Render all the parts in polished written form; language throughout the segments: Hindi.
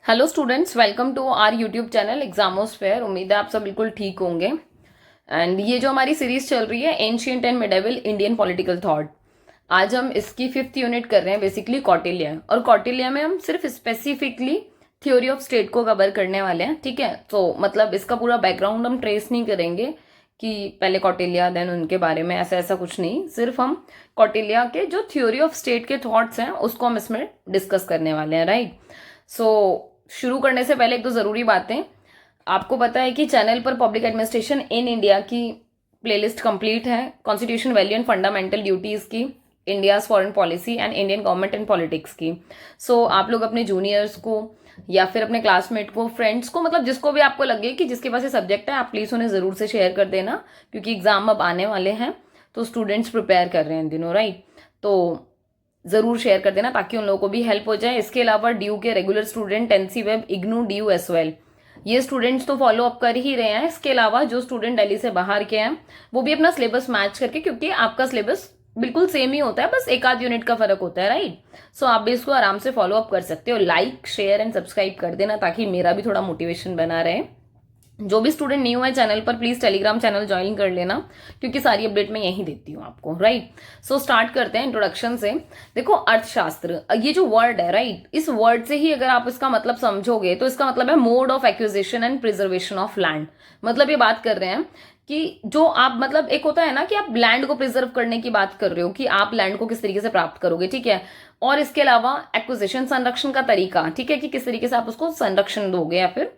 Hello students, welcome to our YouTube channel Examosphere. उम्मीद है आप सब बिल्कुल ठीक होंगे। एंड ये जो हमारी सीरीज चल रही है ancient and medieval Indian political thought, आज हम इसकी 5th यूनिट कर रहे हैं, बेसिकली कौटिल्य। और कौटिल्य में हम सिर्फ स्पेसिफिकली थ्योरी ऑफ स्टेट को कवर करने वाले हैं, ठीक है। तो मतलब इसका पूरा बैकग्राउंड हम ट्रेस नहीं करेंगे कि पहले कौटिल्य देन उनके बारे में, ऐसा ऐसा कुछ नहीं। सिर्फ हम कौटिल्य के जो थ्योरी ऑफ स्टेट के थॉट्स हैं उसको हम इसमें डिस्कस करने वाले हैं, राइट। सो शुरू करने से पहले एक तो जरूरी बातें, आपको पता है कि चैनल पर पब्लिक एडमिनिस्ट्रेशन इन इंडिया की प्लेलिस्ट कंप्लीट है, constitution value and fundamental duties की, India's foreign policy and Indian government and politics की। सो आप लोग अपने जूनियर्स को या फिर अपने क्लासमेट को, फ्रेंड्स को, मतलब जिसको भी आपको लगे कि जिसके पास ये सब्जेक्ट है, आप प्लीज उन्हें जरूर से शेयर कर देना, क्योंकि एग्जाम अब आने वाले हैं तो स्टूडेंट्स प्रिपेयर कर रहे हैं इन दिनों, राइट। तो जरूर शेयर कर देना ताकि उन लोगों को भी हेल्प हो जाए। इसके अलावा ड्यू के regular student, NC web, IGNOU, due as well, ये स्टूडेंट्स तो फॉलो अप कर ही रहे हैं। इसके अलावा जो स्टूडेंट दिल्ली से बाहर के हैं वो भी अपना सिलेबस मैच करके, क्योंकि आपका सिलेबस बिल्कुल सेम ही होता है, बस एक आध यूनिट का फर्क होता है, राइट। सो आप भी इसको आराम से फॉलो अप कर सकते हो। लाइक, शेयर एंड सब्सक्राइब कर देना ताकि मेरा भी थोड़ा मोटिवेशन बना रहे। जो भी स्टूडेंट न्यू है चैनल पर, प्लीज टेलीग्राम चैनल ज्वाइन कर लेना, क्योंकि सारी अपडेट मैं यहीं देती हूँ आपको, राइट। सो स्टार्ट करते हैं इंट्रोडक्शन से। देखो, अर्थशास्त्र, ये जो वर्ड है, राइट, इस वर्ड से ही अगर आप इसका मतलब समझोगे तो इसका मतलब है mode of acquisition and preservation of land. मतलब ये बात कर रहे हैं कि जो आप, मतलब एक होता है ना कि आप लैंड को प्रिजर्व करने की बात कर रहे हो कि आप लैंड को किस तरीके से प्राप्त करोगे, ठीक है। और इसके अलावा एक्विजिशन, संरक्षण का तरीका, ठीक है, कि किस तरीके से आप उसको संरक्षण दोगे या फिर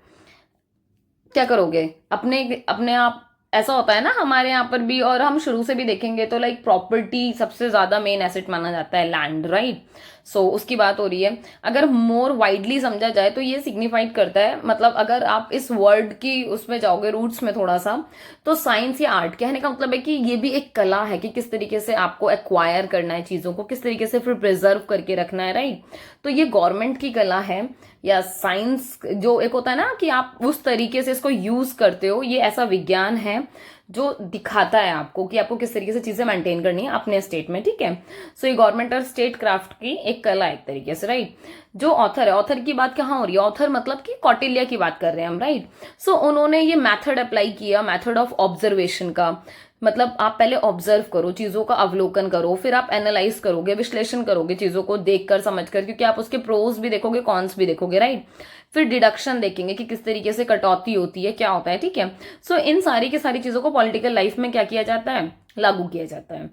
क्या करोगे अपने अपने आप। ऐसा होता है ना हमारे यहाँ पर भी, और हम शुरू से भी देखेंगे तो लाइक प्रॉपर्टी सबसे ज्यादा मेन एसेट माना जाता है, लैंड, राइट। सो उसकी बात हो रही है। अगर मोर वाइडली समझा जाए तो ये सिग्निफाइड करता है, मतलब अगर आप इस वर्ड की उसमें जाओगे रूट्स में थोड़ा सा, तो साइंस या आर्ट, कहने का मतलब है कि ये भी एक कला है कि किस तरीके से आपको एक्वायर करना है चीजों को, किस तरीके से फिर प्रिजर्व करके रखना है, राइट। तो ये गवर्नमेंट की कला है, या साइंस जो एक होता है ना कि आप उस तरीके से इसको यूज करते हो, ये ऐसा विज्ञान है जो दिखाता है आपको कि आपको किस तरीके से चीजें मेंटेन करनी है अपने स्टेट में, ठीक है। सो ये गवर्नमेंट और स्टेट क्राफ्ट की एक कला है एक तरीके से, राइट। जो ऑथर है, ऑथर की बात कहाँ हो रही है, ऑथर मतलब कि कौटिल्य की बात कर रहे हैं हम, राइट। सो उन्होंने ये मेथड अप्लाई किया, मेथड ऑफ ऑब्जर्वेशन का। मतलब आप पहले ऑब्जर्व करो, चीजों का अवलोकन करो, फिर आप एनालाइज करोगे, विश्लेषण करोगे चीजों को देखकर समझकर, क्योंकि आप उसके प्रोज भी देखोगे, कॉन्स भी देखोगे, राइट। फिर डिडक्शन देखेंगे कि किस तरीके से कटौती होती है, क्या होता है, ठीक है। सो इन सारी की सारी चीजों को पॉलिटिकल लाइफ में क्या किया जाता है, लागू किया जाता है।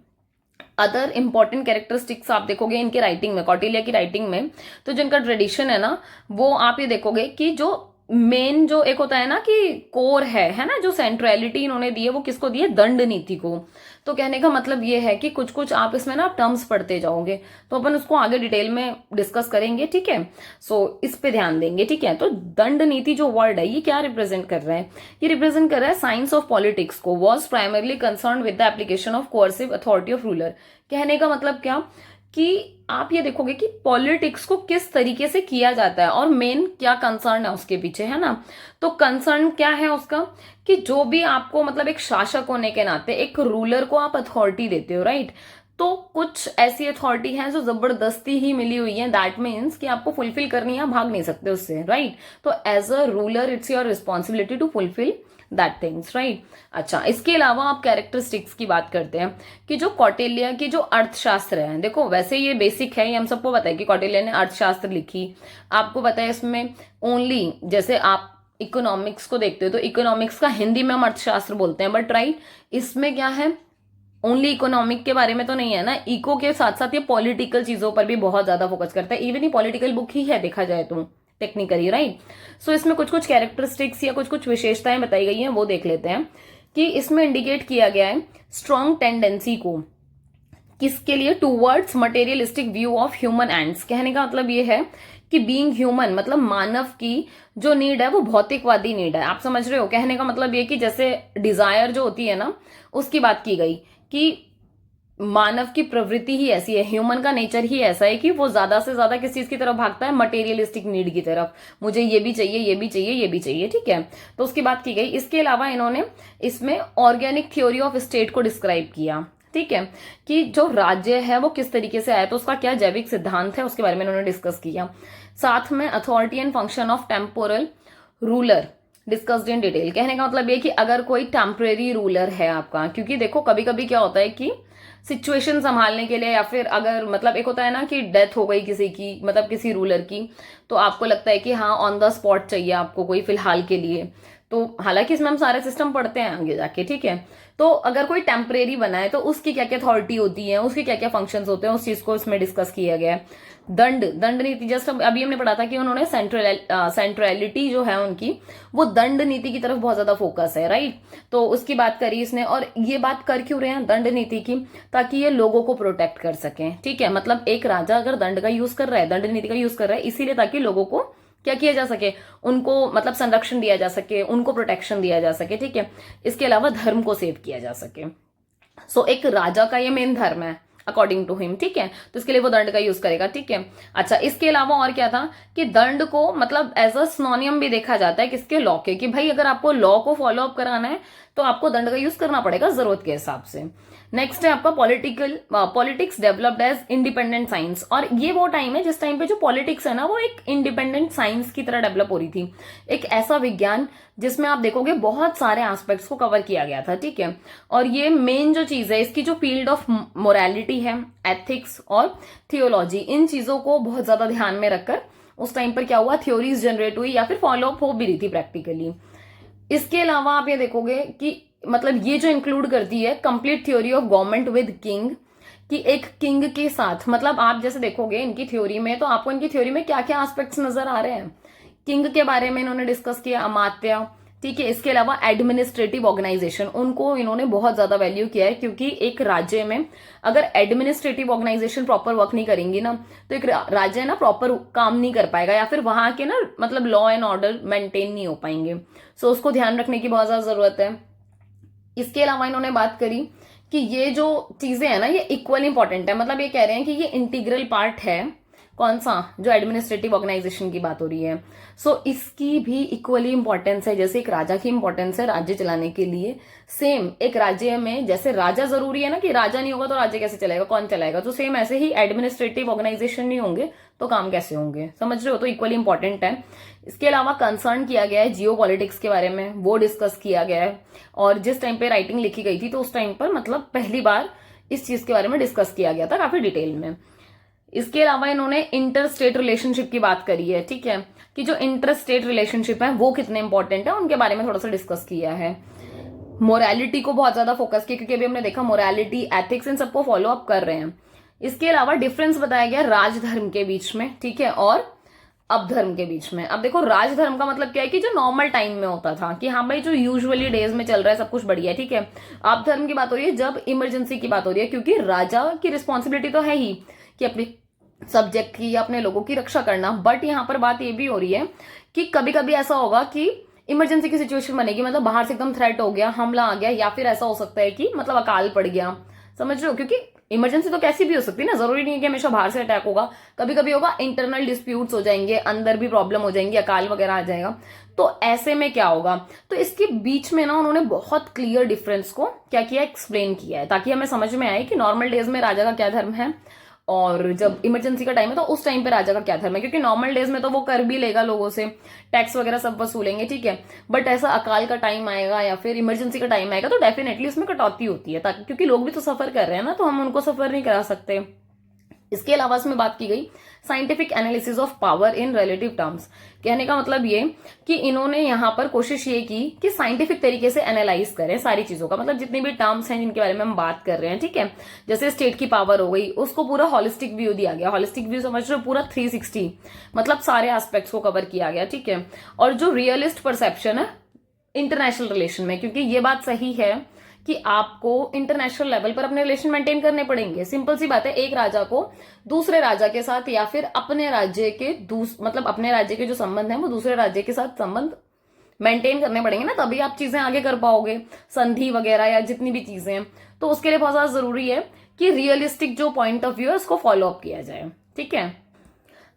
अदर इंपॉर्टेंट कैरेक्टरिस्टिक्स आप देखोगे इनके राइटिंग में, कौटिल्य की राइटिंग में, तो जिनका ट्रेडिशन है ना, वो आप ये देखोगे कि जो मेन जो एक होता है ना कि कोर है ना, जो सेंट्रलिटी इन्होंने दी है वो किसको दी है, दंड नीति को। तो कहने का मतलब ये है कि कुछ कुछ आप इसमें ना टर्म्स पढ़ते जाओगे, तो अपन उसको आगे डिटेल में डिस्कस करेंगे, ठीक है। सो इस पे ध्यान देंगे, ठीक है। तो दंड नीति जो वर्ड है, ये क्या रिप्रेजेंट कर रहा है, ये रिप्रेजेंट कर रहा है साइंस ऑफ पॉलिटिक्स को, was primarily concern with the application of coercive authority of ruler. कहने का मतलब क्या कि आप ये देखोगे कि पॉलिटिक्स को किस तरीके से किया जाता है और मेन क्या कंसर्न है उसके पीछे, है ना। तो कंसर्न क्या है उसका, कि जो भी आपको, मतलब एक शासक होने के नाते एक रूलर को आप अथॉरिटी देते हो, राइट। तो कुछ ऐसी अथॉरिटी है जो जबरदस्ती ही मिली हुई है, दैट मीन्स कि आपको फुलफिल करनी है, भाग नहीं सकते उससे, राइट। तो as a ruler it's your responsibility to fulfil that things, right. अच्छा, इसके अलावा आप कैरेक्टरिस्टिक्स की बात करते हैं कि जो कौटिल्य की जो अर्थशास्त्र है, देखो वैसे ये बेसिक है, ये हम सबको पता है कि कौटिल्य ने अर्थशास्त्र लिखी। आपको पता है इसमें ओनली, जैसे आप इकोनॉमिक्स को देखते हो तो इकोनॉमिक्स का हिंदी में हम अर्थशास्त्र बोलते हैं, बट राइट इसमें क्या है, ओनली इकोनॉमिक के बारे में तो नहीं है ना, इको के साथ साथ ये पॉलिटिकल चीजों पर भी बहुत ज्यादा फोकस करता है। इवन ये पॉलिटिकल बुक ही है देखा जाए तो टेक्निकली, राइट। सो इसमें कुछ कुछ कैरेक्टरिस्टिक्स या कुछ कुछ विशेषताएं बताई गई हैं, वो देख लेते हैं। कि इसमें इंडिकेट किया गया है स्ट्रॉन्ग टेंडेंसी को, किसके लिए, towards materialistic view of human ends. कहने का मतलब ये है कि बीइंग ह्यूमन, मतलब मानव की जो नीड है वो भौतिकवादी नीड है, आप समझ रहे हो। कहने का मतलब ये कि जैसे डिजायर जो होती है ना, उसकी बात की गई कि मानव की प्रवृत्ति ही ऐसी है, ह्यूमन का नेचर ही ऐसा है कि वो ज्यादा से ज्यादा किस चीज की तरफ भागता है, मटेरियलिस्टिक नीड की तरफ। मुझे ये भी चाहिए, ये भी चाहिए, ये भी चाहिए, ठीक है। तो उसकी बात की गई। इसके अलावा इन्होंने इसमें ऑर्गेनिक थ्योरी ऑफ स्टेट को डिस्क्राइब किया, ठीक है, कि जो राज्य है वो किस तरीके से आया, तो उसका क्या जैविक सिद्धांत है उसके बारे में इन्होंने डिस्कस किया। साथ में authority and function of temporal ruler discussed in detail. कहने का मतलब ये कि अगर कोई टेम्परेरी रूलर है आपका, क्योंकि देखो कभी कभी क्या होता है कि सिचुएशन संभालने के लिए, या फिर अगर मतलब एक होता है ना कि डेथ हो गई किसी की, मतलब किसी रूलर की, तो आपको लगता है कि हाँ ऑन द स्पॉट चाहिए आपको कोई फिलहाल के लिए। तो हालांकि इसमें हम सारे सिस्टम पढ़ते हैं आगे जाके, ठीक है। तो अगर कोई टेम्परेरी बना है तो उसकी क्या क्या अथॉरिटी होती है, उसके क्या क्या फंक्शंस होते हैं, उस चीज को इसमें डिस्कस किया गया है। दंड नीति, जस्ट अभी हमने पढ़ा था कि उन्होंने सेंट्रलिटी जो है उनकी, वो दंड नीति की तरफ बहुत ज्यादा फोकस है, राइट। तो उसकी बात करी इसने, और ये बात कर क्यों रहे हैं दंड नीति की, ताकि ये लोगों को प्रोटेक्ट कर सकें, ठीक है। मतलब एक राजा अगर दंड का यूज कर रहा है, दंड नीति का यूज कर रहा है, इसीलिए ताकि लोगों को क्या किया जा सके, उनको मतलब संरक्षण दिया जा सके, उनको प्रोटेक्शन दिया जा सके, ठीक है। इसके अलावा धर्म को सेव किया जा सके। सो एक राजा का ये मेन धर्म है अकॉर्डिंग टू हिम, ठीक है। तो इसके लिए वो दंड का यूज करेगा, ठीक है। अच्छा, इसके अलावा और क्या था कि दंड को मतलब एज अ सिनोनियम भी देखा जाता है किसके, लॉ के, कि भाई अगर आपको लॉ को फॉलो अप कराना है तो आपको दंड का यूज करना पड़ेगा जरूरत के हिसाब से। नेक्स्ट है आपका politics developed as independent science. और ये वो टाइम है जिस टाइम पे जो पॉलिटिक्स है ना वो एक इंडिपेंडेंट साइंस की तरह डेवलप हो रही थी, एक ऐसा विज्ञान जिसमें आप देखोगे बहुत सारे एस्पेक्ट्स को कवर किया गया था, ठीक है। और ये मेन जो चीज है इसकी, जो फील्ड ऑफ मोरालिटी है, एथिक्स और थियोलॉजी, इन चीजों को बहुत ज्यादा ध्यान में रखकर उस टाइम पर क्या हुआ, थ्योरीज जनरेट हुई या फिर फॉलो अप हो भी रही थी प्रैक्टिकली। इसके अलावा आप ये देखोगे कि मतलब ये जो इंक्लूड करती है complete theory of government with king, कि एक किंग के साथ, मतलब आप जैसे देखोगे इनकी थ्योरी में, तो आपको इनकी थ्योरी में क्या क्या एस्पेक्ट्स नजर आ रहे हैं। किंग के बारे में इन्होंने डिस्कस किया, अमात्य, ठीक है। इसके अलावा एडमिनिस्ट्रेटिव ऑर्गेनाइजेशन, उनको इन्होंने बहुत ज्यादा वैल्यू किया है, क्योंकि एक राज्य में अगर एडमिनिस्ट्रेटिव ऑर्गेनाइजेशन प्रॉपर वर्क नहीं करेंगी ना, तो एक राज्य ना प्रॉपर काम नहीं कर पाएगा, या फिर वहां के ना मतलब लॉ एंड ऑर्डर मेंटेन नहीं हो पाएंगे। सो उसको ध्यान रखने की बहुत ज्यादा जरूरत है। इसके अलावा इन्होंने बात करी कि ये जो चीजें है ना ये इक्वल इंपॉर्टेंट है, मतलब ये कह रहे हैं कि ये इंटीग्रल पार्ट है, कौन सा, जो एडमिनिस्ट्रेटिव ऑर्गेनाइजेशन की बात हो रही है। सो इसकी भी इक्वली इंपॉर्टेंस है, जैसे एक राजा की इंपॉर्टेंस है राज्य चलाने के लिए, सेम एक राज्य में जैसे राजा जरूरी है ना, कि राजा नहीं होगा तो राज्य कैसे चलेगा, कौन चलाएगा, तो सेम ऐसे ही एडमिनिस्ट्रेटिव ऑर्गेनाइजेशन नहीं होंगे तो काम कैसे होंगे, समझ रहे हो। तो इक्वली इंपॉर्टेंट है। इसके अलावा कंसर्न किया गया है जियो पॉलिटिक्स के बारे में, वो डिस्कस किया गया है। और जिस टाइम पे राइटिंग लिखी गई थी तो उस टाइम पर मतलब पहली बार इस चीज के बारे में डिस्कस किया गया था काफी डिटेल में। इसके अलावा इन्होंने इंटर स्टेट रिलेशनशिप की बात करी है, ठीक है, कि जो इंटर स्टेट रिलेशनशिप है वो कितने इंपॉर्टेंट है, उनके बारे में थोड़ा सा डिस्कस किया है। मोरालिटी को बहुत ज्यादा फोकस किया, क्योंकि अभी हमने देखा मोरालिटी, एथिक्स, इन सबको फॉलो अप कर रहे हैं। इसके अलावा डिफरेंस बताया गया राजधर्म के बीच में, ठीक है, और अपधर्म के बीच में। अब देखो राजधर्म का मतलब क्या है कि जो नॉर्मल टाइम में होता था, कि हाँ भाई जो यूजुअली डेज में चल रहा है सब कुछ बढ़िया है, ठीक है। अपधर्म की बात हो रही है जब इमरजेंसी की बात हो रही है, क्योंकि राजा की रिस्पॉन्सिबिलिटी तो है ही कि अपनी सब्जेक्ट की या अपने लोगों की रक्षा करना, बट यहाँ पर बात ये भी हो रही है कि कभी कभी ऐसा होगा कि इमरजेंसी की सिचुएशन बनेगी, मतलब बाहर से एकदम थ्रेट हो गया, हमला आ गया, या फिर ऐसा हो सकता है कि मतलब अकाल पड़ गया, समझ रहे हो। क्योंकि इमरजेंसी तो कैसी भी हो सकती है ना, जरूरी नहीं है कि हमेशा बाहर से अटैक होगा, कभी कभी होगा इंटरनल डिस्प्यूट्स हो जाएंगे, अंदर भी प्रॉब्लम हो जाएंगी, अकाल वगैरह आ जाएगा। तो ऐसे में क्या होगा, तो इसके बीच में ना उन्होंने बहुत क्लियर डिफरेंस को क्या किया, एक्सप्लेन किया है, ताकि हमें समझ में आए कि नॉर्मल डेज में राजा का क्या धर्म है और जब इमरजेंसी का टाइम है तो उस टाइम पे राजा का क्या धर्म है। क्योंकि नॉर्मल डेज में तो वो कर भी लेगा, लोगों से टैक्स वगैरह सब वसूलेंगे, ठीक है, बट ऐसा अकाल का टाइम आएगा या फिर इमरजेंसी का टाइम आएगा तो डेफिनेटली उसमें कटौती होती है, ताकि क्योंकि लोग भी तो सफर कर रहे हैं ना, तो हम उनको सफर नहीं करा सकते। इसके अलावा इसमें बात की गई scientific analysis of power in relative terms. कहने का मतलब ये कि इन्होंने यहाँ पर कोशिश ये की कि साइंटिफिक तरीके से एनालाइज करें सारी चीजों का, मतलब जितनी भी टर्म्स हैं जिनके बारे में हम बात कर रहे हैं, ठीक है। जैसे स्टेट की पावर हो गई, उसको पूरा होलिस्टिक व्यू दिया गया, होलिस्टिक व्यू समझ रहे हो, पूरा 360, मतलब सारे एस्पेक्ट्स को कवर किया गया, ठीक है। और जो रियलिस्ट परसेप्शन है इंटरनेशनल रिलेशन में, क्योंकि ये बात सही है कि आपको इंटरनेशनल लेवल पर अपने रिलेशन मेंटेन करने पड़ेंगे। सिंपल सी बात है, एक राजा को दूसरे राजा के साथ या फिर अपने राज्य के मतलब अपने राज्य के जो संबंध है वो दूसरे राज्य के साथ संबंध मेंटेन करने पड़ेंगे ना, तभी आप चीजें आगे कर पाओगे, संधि वगैरह या जितनी भी चीजें हैं। तो उसके लिए बहुत ज्यादा जरूरी है कि रियलिस्टिक जो पॉइंट ऑफ व्यू है उसको फॉलो अप किया जाए, ठीक है।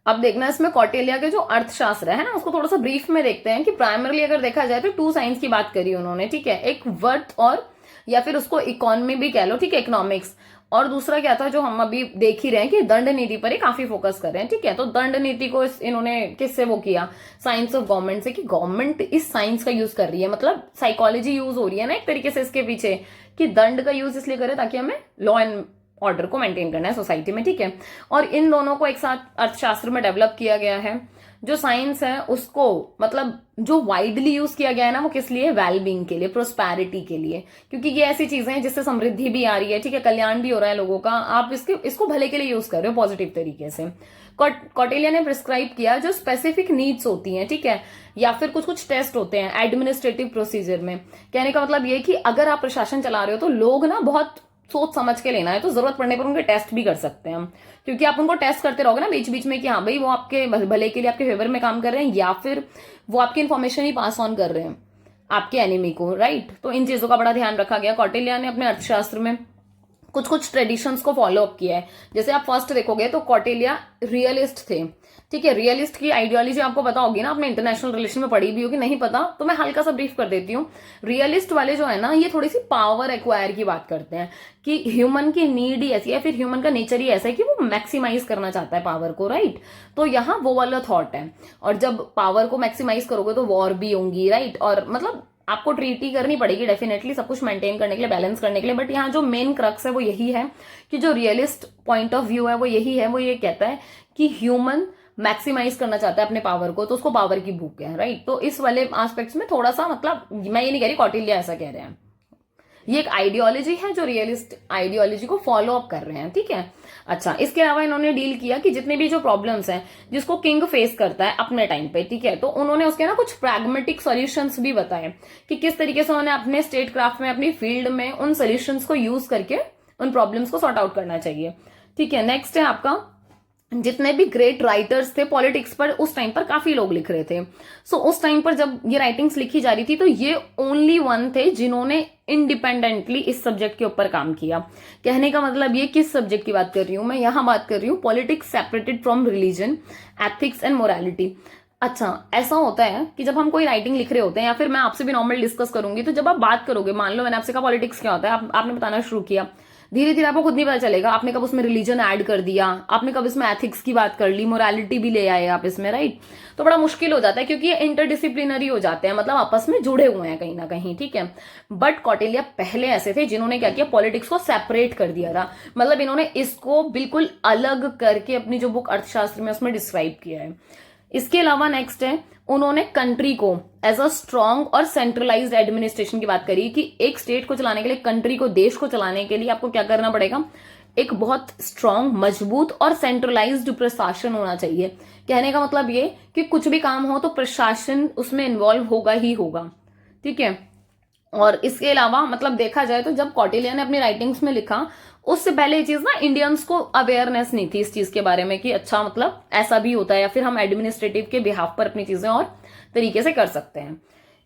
अब देखना इसमें कौटिल्य के जो अर्थशास्त्र है ना उसको थोड़ा सा ब्रीफ में देखते हैं कि प्राइमरली अगर देखा जाए तो 2 साइंस की बात करी उन्होंने, ठीक है, एक वर्थ और या फिर उसको इकोनॉमी भी कह लो, ठीक है, इकोनॉमिक्स। और दूसरा क्या था जो हम अभी देख ही रहे हैं कि दंड नीति पर ही काफी फोकस कर रहे हैं, ठीक है। तो दंड नीति को इन्होंने किससे वो किया, साइंस ऑफ गवर्नमेंट से, कि गवर्नमेंट इस साइंस का यूज कर रही है, मतलब साइकोलॉजी यूज हो रही है ना एक तरीके से इसके पीछे, कि दंड का यूज इसलिए करे ताकि हमें लॉ एंड ऑर्डर को मेंटेन करना है सोसाइटी में, ठीक है। और इन दोनों को एक साथ अर्थशास्त्र में डेवलप किया गया है। जो साइंस है उसको मतलब जो वाइडली यूज किया गया है ना, वो किस लिए, वेलबींग के लिए, प्रोस्पैरिटी के लिए, क्योंकि ये ऐसी चीजें हैं जिससे समृद्धि भी आ रही है, ठीक है, कल्याण भी हो रहा है लोगों का, आप इसको भले के लिए यूज कर रहे हो पॉजिटिव तरीके से। कौटिल्य ने प्रिस्क्राइब किया जो स्पेसिफिक नीड्स होती हैं, ठीक है, या फिर कुछ कुछ टेस्ट होते हैं एडमिनिस्ट्रेटिव प्रोसीजर में। कहने का मतलब ये कि अगर आप प्रशासन चला रहे हो तो लोग ना बहुत सोच समझ के लेना है, तो जरूरत पड़ने पर उनके टेस्ट भी कर सकते हैं हम, क्योंकि आप उनको टेस्ट करते रहोगे ना बीच बीच में कि हाँ भाई वो आपके भले के लिए, आपके फेवर में काम कर रहे हैं, या फिर वो आपकी इन्फॉर्मेशन ही पास ऑन कर रहे हैं आपके एनिमी को, राइट। तो इन चीजों का बड़ा ध्यान रखा गया। कौटिल्य ने अपने अर्थशास्त्र में कुछ कुछ ट्रेडिशंस को फॉलो अप किया है। जैसे आप फर्स्ट देखोगे तो कौटिल्य रियलिस्ट थे, ठीक है। रियलिस्ट की आइडियोलॉजी आपको पता होगी ना, आपने इंटरनेशनल रिलेशन में पढ़ी भी होगी, नहीं पता तो मैं हल्का सा ब्रीफ कर देती हूँ। रियलिस्ट वाले जो है ना, ये थोड़ी सी पावर एक्वायर की बात करते हैं कि ह्यूमन की नीड ही ऐसी है, फिर ह्यूमन का नेचर ही ऐसा है कि वो मैक्सिमाइज करना चाहता है पावर को, राइट। तो यहाँ वो वाला थॉट है, और जब पावर को मैक्सिमाइज करोगे तो वॉर भी होंगी, राइट। और मतलब आपको ट्रीटी करनी पड़ेगी डेफिनेटली, सब कुछ मेंटेन करने के लिए, बैलेंस करने के लिए। बट यहाँ जो मेन क्रक्स है वो यही है कि जो रियलिस्ट पॉइंट ऑफ व्यू है वो यही है, वो ये कहता है कि ह्यूमन मैक्सिमाइज करना चाहता है अपने पावर को, तो उसको पावर की भूख है, राइट। तो इस वाले एस्पेक्ट्स में थोड़ा सा, मतलब मैं ये नहीं कह रही कौटिल्य ऐसा कह रहे हैं, ये एक आइडियोलॉजी है जो रियलिस्ट आइडियोलॉजी को फॉलो अप कर रहे हैं, ठीक है। अच्छा, इसके अलावा इन्होंने डील किया कि जितने भी जो प्रॉब्लम्स हैं जिसको किंग फेस करता है अपने टाइम पे, ठीक है, तो उन्होंने उसके ना कुछ प्रैग्मेटिक सॉल्यूशंस भी बताए कि किस तरीके से उन्होंने अपने स्टेट क्राफ्ट में, अपनी फील्ड में उन सॉल्यूशंस को यूज करके उन प्रॉब्लम्स को सॉर्ट आउट करना चाहिए, ठीक है। नेक्स्ट है आपका, जितने भी ग्रेट राइटर्स थे पॉलिटिक्स पर, उस टाइम पर काफी लोग लिख रहे थे। सो उस टाइम पर जब ये राइटिंग्स लिखी जा रही थी तो ये ओनली वन थे जिन्होंने इंडिपेंडेंटली इस सब्जेक्ट के ऊपर काम किया। कहने का मतलब ये किस सब्जेक्ट की बात कर रही हूं मैं, यहां बात कर रही हूं politics separated from religion, ethics and morality. अच्छा, ऐसा होता है कि जब हम कोई राइटिंग लिख रहे होते हैं, या फिर मैं आपसे भी नॉर्मल डिस्कस करूंगी, तो जब आप बात करोगे, मान लो मैंने आपसे कहा पॉलिटिक्स क्या होता है, आपने बताना शुरू किया, धीरे धीरे आपको खुद नहीं पता चलेगा आपने कब उसमें रिलीजन ऐड कर दिया, आपने कब इसमें एथिक्स की बात कर ली, मोरालिटी भी ले आए आप इसमें, राइट। तो बड़ा मुश्किल हो जाता है क्योंकि ये इंटरडिसिप्लिनरी हो जाते हैं, मतलब आपस में जुड़े हुए हैं कहीं ना कहीं, ठीक है। बट कौटिल्य पहले ऐसे थे जिन्होंने क्या किया, पॉलिटिक्स को सेपरेट कर दिया था, मतलब इन्होंने इसको बिल्कुल अलग करके अपनी जो बुक अर्थशास्त्र में उसमें डिस्क्राइब किया है। इसके अलावा नेक्स्ट है, उन्होंने कंट्री को एज अ स्ट्रांग और सेंट्रलाइज्ड एडमिनिस्ट्रेशन की बात करी कि एक स्टेट को चलाने के लिए, कंट्री को, देश को चलाने के लिए आपको क्या करना पड़ेगा, एक बहुत स्ट्रांग, मजबूत और सेंट्रलाइज्ड प्रशासन होना चाहिए। कहने का मतलब ये कि कुछ भी काम हो तो प्रशासन उसमें इन्वॉल्व होगा ही होगा, ठीक है। और इसके अलावा मतलब देखा जाए तो जब कौटिल्य ने अपनी राइटिंग्स में लिखा, उससे पहले ये चीज ना इंडियंस को अवेयरनेस नहीं थी इस चीज के बारे में कि अच्छा मतलब ऐसा भी होता है, या फिर हम एडमिनिस्ट्रेटिव के बिहाफ पर अपनी चीजें और तरीके से कर सकते हैं।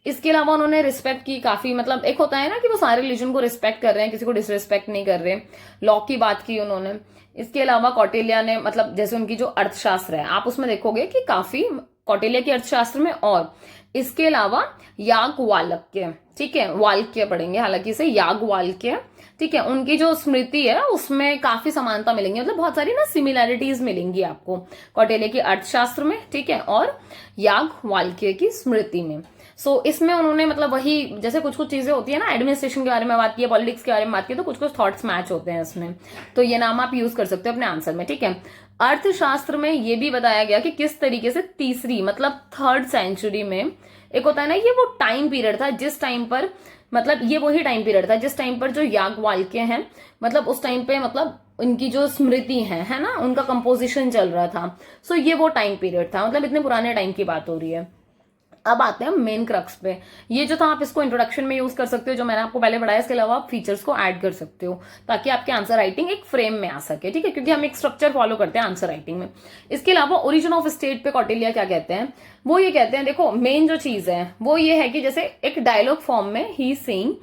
इसके अलावा उन्होंने रिस्पेक्ट की काफी, मतलब एक होता है ना कि वो सारे रिलीजन को रिस्पेक्ट कर रहे हैं, किसी को डिसरिस्पेक्ट नहीं कर रहे, लॉ की बात की उन्होंने। इसके अलावा कौटिल्य ने मतलब जैसे उनकी जो अर्थशास्त्र है आप उसमें देखोगे कि काफी कौटिल्य के अर्थशास्त्र में, और इसके अलावा याज्ञवल्क्य, ठीक है, वाल्क्य पढ़ेंगे हालांकि इसे याज्ञवल्क्य, ठीक है, उनकी जो स्मृति है उसमें काफी समानता मिलेंगी, मतलब बहुत सारी ना सिमिलैरिटीज मिलेंगी आपको कौटिल्य के अर्थशास्त्र में, ठीक है, और याज्ञवल्क्य की स्मृति में। सो इसमें उन्होंने मतलब वही, जैसे कुछ कुछ चीजें होती है ना, एडमिनिस्ट्रेशन के बारे में बात की, पॉलिटिक्स के बारे में बात की, तो कुछ कुछ थॉट्स मैच होते हैं इसमें, तो ये नाम आप यूज कर सकते हो अपने आंसर में, ठीक है। अर्थशास्त्र में ये भी बताया गया कि किस तरीके से तीसरी मतलब 3rd सेंचुरी में, एक होता है ना ये वो टाइम पीरियड था जिस टाइम पर, मतलब ये वही टाइम पीरियड था जिस टाइम पर जो याज्ञवल्क्य हैं, मतलब उस टाइम पे मतलब उनकी जो स्मृति है ना, उनका कंपोजिशन चल रहा था। सो ये वो टाइम पीरियड था, मतलब इतने पुराने टाइम की बात हो रही है। अब आते हैं मेन क्रक्स पे। ये जो था आप इसको इंट्रोडक्शन में यूज कर सकते हो जो मैंने आपको पहले पढ़ाया, इसके अलावा आप फीचर्स को ऐड कर सकते हो ताकि आपके आंसर राइटिंग एक फ्रेम में आ सके, ठीक है, क्योंकि हम एक स्ट्रक्चर फॉलो करते हैं आंसर राइटिंग में। इसके अलावा ओरिजिन ऑफ स्टेट पे कौटिल्य क्या कहते हैं, वो ये कहते हैं, देखो मेन जो चीज है वो ये है कि जैसे एक डायलॉग फॉर्म में ही सेइंग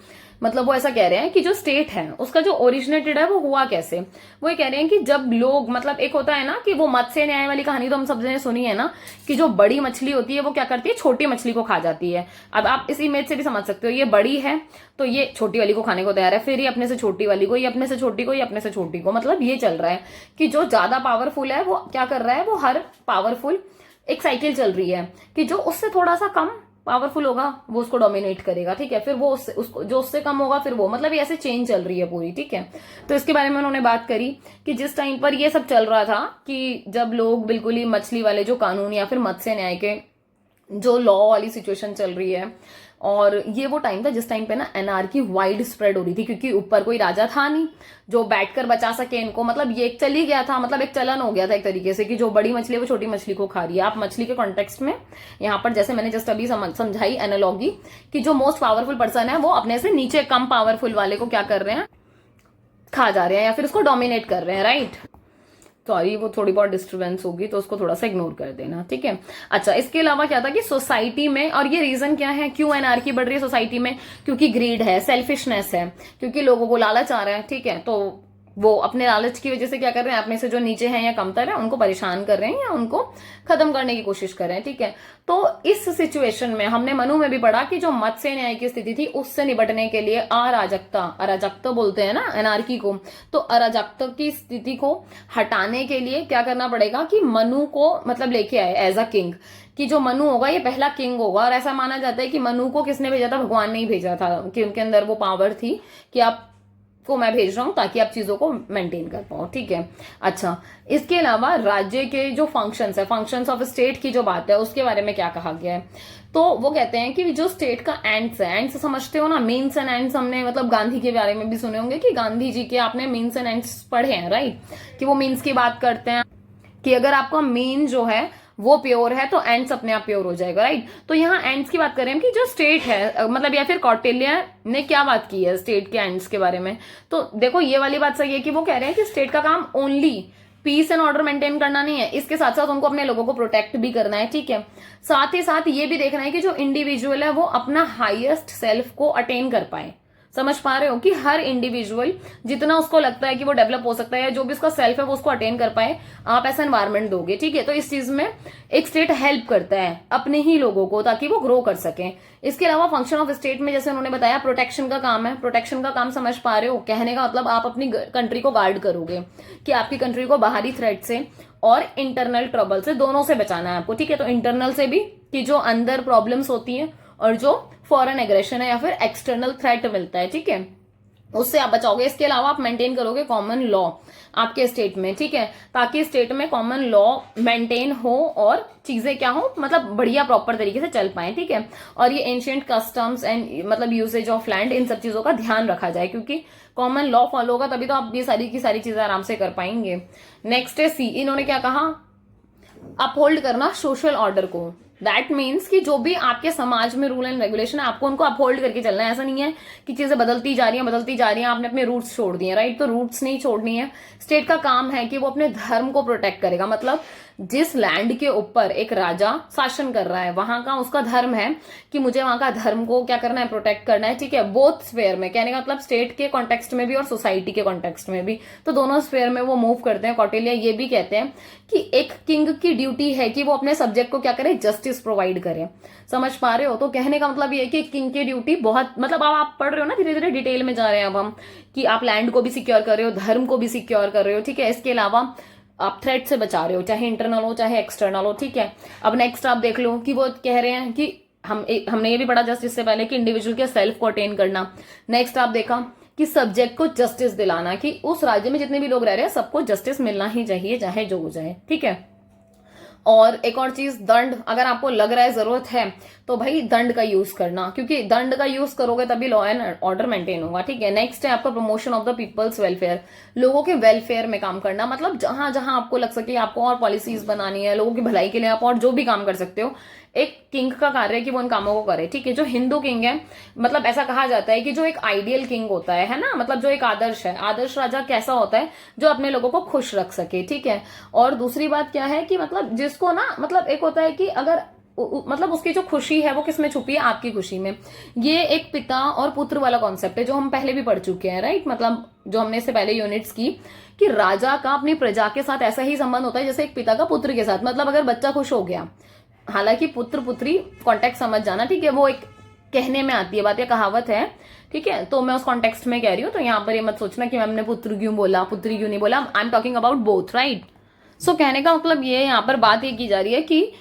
मतलब वो ऐसा कह रहे हैं कि जो स्टेट है उसका जो ओरिजिनेटेड है वो हुआ कैसे। वो ये कह रहे हैं कि जब लोग, मतलब एक होता है ना कि वो मत्स्य न्याय वाली कहानी तो हम सबने सुनी है ना, कि जो बड़ी मछली होती है वो क्या करती है, छोटी मछली को खा जाती है। अब आप इस इमेज से भी समझ सकते हो, ये बड़ी है तो ये छोटी वाली को खाने को तैयार है, फिर ये अपने से छोटी वाली को, ये अपने से छोटी को, ये अपने से छोटी को। मतलब ये चल रहा है कि जो ज्यादा पावरफुल है वो क्या कर रहा है, वो हर पावरफुल, एक साइकिल चल रही है कि जो उससे थोड़ा सा कम पावरफुल होगा वो उसको डोमिनेट करेगा, ठीक है, फिर वो उसको जो उससे कम होगा फिर वो, मतलब ये ऐसे चेन चल रही है पूरी, ठीक है। तो इसके बारे में उन्होंने बात करी कि जिस टाइम पर ये सब चल रहा था कि जब लोग बिल्कुल ही मछली वाले जो कानून या फिर मत्स्य न्याय के जो लॉ वाली सिचुएशन चल रही है, और ये वो टाइम था जिस टाइम पे ना एनार्की वाइड स्प्रेड हो रही थी, क्योंकि ऊपर कोई राजा था नहीं जो बैठकर बचा सके इनको। मतलब ये एक चल ही गया था, मतलब एक चलन हो गया था एक तरीके से कि जो बड़ी मछली है वो छोटी मछली को खा रही है। आप मछली के कॉन्टेक्स्ट में यहाँ पर जैसे मैंने जस्ट अभी समझाई एनालॉगी कि जो मोस्ट पावरफुल पर्सन है वो अपने से नीचे कम पावरफुल वाले को क्या कर रहे हैं, खा जा रहे हैं या फिर उसको डोमिनेट कर रहे हैं, राइट। सॉरी वो थोड़ी बहुत डिस्टर्बेंस होगी तो उसको थोड़ा सा इग्नोर कर देना, ठीक है। अच्छा, इसके अलावा क्या था कि सोसाइटी में, और ये रीजन क्या है क्यों एनार्की बढ़ रही है सोसाइटी में, क्योंकि ग्रीड है, सेल्फिशनेस है, क्योंकि लोगों को लालच आ रहा है, ठीक है। तो वो अपने लालच की वजह से क्या कर रहे हैं, अपने से जो नीचे हैं या कमतर है उनको परेशान कर रहे हैं या उनको खत्म करने की कोशिश कर रहे हैं, ठीक है। तो इस सिचुएशन में हमने मनु में भी पढ़ा कि जो मत्स्य न्याय की स्थिति थी उससे निपटने के लिए अराजकता, अराजकता बोलते हैं ना एनार्की को, तो अराजकता की स्थिति को हटाने के लिए क्या करना पड़ेगा कि मनु को मतलब लेके आए एज अ किंग, कि जो मनु होगा ये पहला किंग होगा। और ऐसा माना जाता है कि मनु को किसने भेजा था, भगवान ने ही भेजा था, कि उनके अंदर वो पावर थी कि आप को मैं भेज रहा हूं ताकि आप चीजों को मेंटेन कर पाओ, ठीक है। अच्छा, इसके अलावा राज्य के जो फंक्शंस है, फंक्शंस ऑफ स्टेट की जो बात है उसके बारे में क्या कहा गया है, तो वो कहते हैं कि जो स्टेट का एंड्स है, एंड्स समझते हो ना, मीन्स एंड एंड्स, हमने मतलब गांधी के बारे में भी सुने होंगे कि गांधी जी के आपने मीन्स एंड एंड्स पढ़े हैं, राइट, कि वो मीन्स की बात करते हैं कि अगर आपका मीन जो है वो प्योर है तो एंड्स अपने आप प्योर हो जाएगा, राइट। तो यहाँ एंड्स की बात करें हम कि जो स्टेट है, मतलब या फिर कौटिल्य ने क्या बात की है स्टेट के एंड्स के बारे में, तो देखो ये वाली बात सही है कि वो कह रहे हैं कि स्टेट का काम only peace and order maintain करना नहीं है, इसके साथ साथ उनको अपने लोगों को प्रोटेक्ट भी करना है, ठीक है। साथ ही साथ ये भी देखना है कि जो इंडिविजुअल है वो अपना हाईएस्ट सेल्फ को अटेन कर पाए। समझ पा रहे हो कि हर इंडिविजुअल जितना उसको लगता है कि वो डेवलप हो सकता है, जो भी उसका सेल्फ है वो उसको अटेन कर पाए, आप ऐसा एनवायरमेंट दोगे, ठीक है। तो इस चीज में एक स्टेट हेल्प करता है अपने ही लोगों को ताकि वो ग्रो कर सके। इसके अलावा फंक्शन ऑफ स्टेट में जैसे उन्होंने बताया प्रोटेक्शन का काम है, प्रोटेक्शन का काम समझ पा रहे हो, कहने का मतलब आप अपनी कंट्री को गार्ड करोगे कि आपकी कंट्री को बाहरी थ्रेट से और इंटरनल ट्रबल से दोनों से बचाना है आपको, ठीक है। तो इंटरनल से भी कि जो अंदर प्रॉब्लम्स होती हैं और जो फॉरेन एग्रेशन है या फिर एक्सटर्नल थ्रेट मिलता है, ठीक है, उससे आप बचाओगे। इसके अलावा आप मेंटेन करोगे कॉमन लॉ आपके स्टेट में, ठीक है, ताकि स्टेट में कॉमन लॉ मेंटेन हो और चीजें क्या हो, मतलब बढ़िया प्रॉपर तरीके से चल पाए, ठीक है। और ये एंशिएंट कस्टम्स एंड मतलब यूसेज ऑफ लैंड, इन सब चीजों का ध्यान रखा जाए, क्योंकि कॉमन लॉ फॉलो होगा तभी तो आप ये सारी की सारी चीजें आराम से कर पाएंगे। नेक्स्ट है सी, इन्होंने क्या कहा, अपहोल्ड करना सोशल ऑर्डर को। दैट मीन्स कि जो भी आपके समाज में रूल एंड रेगुलेशन है आपको उनको अपहोल्ड करके चलना है। ऐसा नहीं है कि चीजें बदलती जा रही हैं, आपने अपने रूट्स छोड़ दिए, राइट। तो रूट्स नहीं छोड़नी है। स्टेट का काम है कि वो अपने धर्म को प्रोटेक्ट करेगा, मतलब जिस लैंड के ऊपर एक राजा शासन कर रहा है वहां का उसका धर्म है कि मुझे वहां का धर्म को क्या करना है, प्रोटेक्ट करना है, ठीक है। बोथ स्फेयर में, कहने का मतलब स्टेट के कॉन्टेक्स्ट में भी और सोसाइटी के कॉन्टेक्स्ट में भी, तो दोनों स्फेयर में वो मूव करते हैं। कौटिल्य ये भी कहते हैं कि एक किंग की ड्यूटी है कि वो अपने सब्जेक्ट को क्या करे, जस्टिस प्रोवाइड करे। समझ पा रहे हो। तो कहने का मतलब ये है कि किंग की ड्यूटी बहुत, मतलब अब आप पढ़ रहे हो ना, धीरे धीरे डिटेल में जा रहे हैं अब हम, कि आप लैंड को भी सिक्योर कर रहे हो, धर्म को भी सिक्योर कर रहे हो, ठीक है। इसके अलावा आप थ्रेट से बचा रहे हो, चाहे इंटरनल हो चाहे एक्सटर्नल हो, ठीक है। अब नेक्स्ट आप देख लो कि वो कह रहे हैं कि हमने ये भी पढ़ा जस्ट इससे पहले कि इंडिविजुअल के सेल्फ को अटेन करना। नेक्स्ट आप देखा कि सब्जेक्ट को जस्टिस दिलाना, कि उस राज्य में जितने भी लोग रह रहे हैं सबको जस्टिस मिलना ही चाहिए, चाहे जो हो जाए, ठीक है। और एक और चीज, दंड, अगर आपको लग रहा है जरूरत है तो भाई दंड का यूज करना, क्योंकि दंड का यूज करोगे तभी लॉ एंड ऑर्डर मेंटेन होगा, ठीक है। नेक्स्ट है आपका promotion of the people's welfare, लोगों के वेलफेयर में काम करना, मतलब जहां जहां आपको लग सके आपको और पॉलिसीज बनानी है लोगों की भलाई के लिए, आप और जो भी काम कर सकते हो, एक किंग का कार्य है कि वो उन कामों को करे, ठीक है। जो हिंदू किंग है, मतलब ऐसा कहा जाता है कि जो एक आइडियल किंग होता है ना, मतलब जो एक आदर्श है, आदर्श राजा कैसा होता है, जो अपने लोगों को खुश रख सके, ठीक है। और दूसरी बात क्या है कि मतलब जिसको ना, मतलब एक होता है कि अगर मतलब उसकी जो खुशी है वो किसमें छुपी है, आपकी खुशी में। ये एक पिता और पुत्र वाला कॉन्सेप्ट है जो हम पहले भी पढ़ चुके हैं, राइट। मतलब जो हमने इससे पहले यूनिट्स की कि राजा का अपनी प्रजा के साथ ऐसा ही संबंध होता है जैसे एक पिता का पुत्र के साथ। मतलब अगर बच्चा खुश हो गया, हालांकि पुत्र पुत्री कॉन्टेक्ट समझ जाना, ठीक है, वो एक कहने में आती है बात या कहावत है, ठीक है, तो मैं उस कॉन्टेक्स्ट में कह रही हूँ। तो यहाँ पर ये मत सोचना कि मैम ने पुत्र क्यों बोला, पुत्री क्यों नहीं बोला। I am talking about both, right. So कहने का मतलब ये यहाँ पर बात ये की जा रही है कि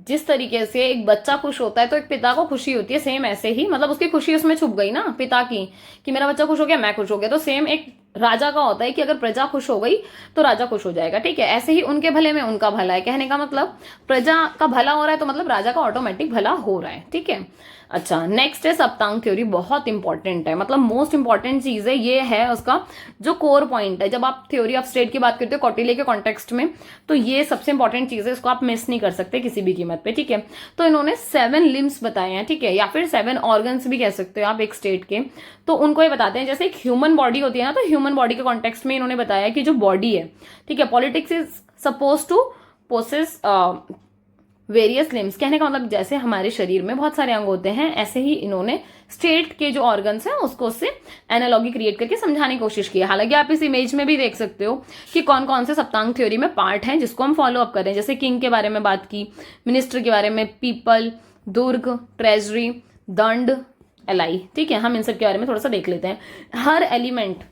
जिस तरीके से एक बच्चा खुश होता है तो एक पिता को खुशी होती है, सेम ऐसे ही मतलब उसकी खुशी उसमें छुप गई ना पिता की, कि मेरा बच्चा खुश हो गया, मैं खुश हो गया। तो सेम एक राजा का होता है कि अगर प्रजा खुश हो गई तो राजा खुश हो जाएगा, ठीक है। ऐसे ही उनके भले में उनका भला है। कहने का मतलब प्रजा का भला हो रहा है तो मतलब राजा का ऑटोमेटिक भला हो रहा है, ठीक है। अच्छा, नेक्स्ट है सप्तांग थ्योरी, बहुत इंपॉर्टेंट है, मतलब मोस्ट इंपॉर्टेंट चीज है। ये है उसका जो कोर पॉइंट है जब आप थ्योरी ऑफ स्टेट की बात करते हो कौटिल्य के कॉन्टेक्स्ट में, तो ये सबसे इंपॉर्टेंट चीज है, इसको आप मिस नहीं कर सकते किसी भी कीमत पे, ठीक है। तो इन्होंने 7 लिम्स बताए हैं, ठीक है, या फिर 7 ऑर्गन्स भी कह सकते हो आप एक स्टेट के। तो उनको ये बताते हैं जैसे एक ह्यूमन बॉडी होती है ना, तो ह्यूमन बॉडी के कॉन्टेक्स्ट में इन्होंने बताया कि जो बॉडी है, ठीक है, politics is suppose to possess various limbs. कहने का मतलब जैसे हमारे शरीर में बहुत सारे अंग होते हैं, ऐसे ही इन्होंने स्टेट के जो ऑर्गन्स हैं उसको उससे एनालॉगी क्रिएट करके समझाने की कोशिश की है। हालांकि आप इस इमेज में भी देख सकते हो कि कौन कौन से सप्तांग थ्योरी में पार्ट हैं जिसको हम फॉलो अप करें। जैसे किंग के बारे में बात की, मिनिस्टर के बारे में, पीपल, दुर्ग, ट्रेजरी, दंड, एलाई, ठीक है। हम इन सब के बारे में थोड़ा सा देख लेते हैं। हर एलिमेंट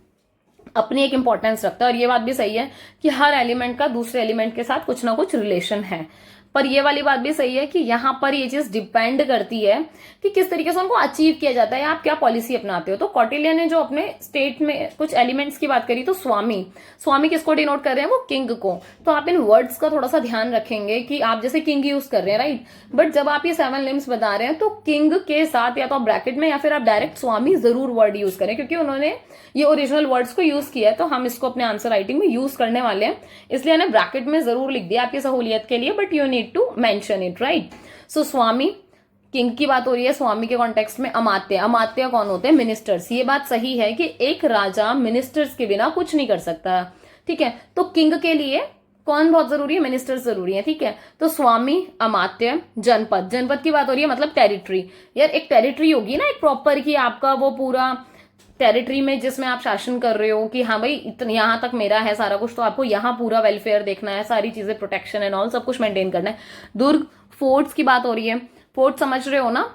अपनी एक इंपॉर्टेंस रखता है और ये बात भी सही है कि हर एलिमेंट का दूसरे एलिमेंट के साथ कुछ ना कुछ रिलेशन है। पर ये वाली बात भी सही है कि यहाँ पर ये चीज डिपेंड करती है कि किस तरीके से उनको अचीव किया जाता है, आप क्या पॉलिसी अपनाते हो। तो कौटिल्य ने जो अपने स्टेट में कुछ एलिमेंट्स की बात करी, तो स्वामी, स्वामी किसको डिनोट कर रहे हैं, वो किंग को। तो आप इन वर्ड्स का थोड़ा सा ध्यान रखेंगे कि आप जैसे किंग यूज कर रहे हैं, राइट, बट जब आप ये 7 लिम्स बता रहे हैं तो किंग के साथ या तो आप ब्रैकेट में या फिर आप डायरेक्ट स्वामी जरूर वर्ड यूज करें, क्योंकि उन्होंने ये ओरिजिनल वर्ड्स को यूज किया है। तो हम इसको अपने आंसर राइटिंग में यूज करने वाले हैं, इसलिए मैंने ब्रैकेट में जरूर लिख दिया आपकी सहूलियत के लिए, but you need to mention it, right. So Swami, king की बात हो रही है, स्वामी के कॉन्टेक्स्ट में अमात्य, अमात्य कौन होते हैं, मिनिस्टर्स। ये बात सही है कि एक राजा मिनिस्टर्स के बिना कुछ नहीं कर सकता, ठीक है। तो किंग के लिए कौन बहुत जरूरी है, मिनिस्टर्स जरूरी है, ठीक है। तो स्वामी, अमात्य, जनपद, जनपद की बात हो रही है मतलब टेरिटरी। यार एक टेरिटरी होगी ना एक प्रॉपर, की आपका वो पूरा टेरिटरी में जिसमें आप शासन कर रहे हो कि हाँ भाई इतना यहाँ तक मेरा है सारा कुछ, तो आपको यहाँ पूरा वेलफेयर देखना है, सारी चीजें प्रोटेक्शन एंड ऑल सब कुछ मेंटेन करना है। दुर्ग, फोर्ट्स की बात हो रही है, फोर्ट समझ रहे हो ना।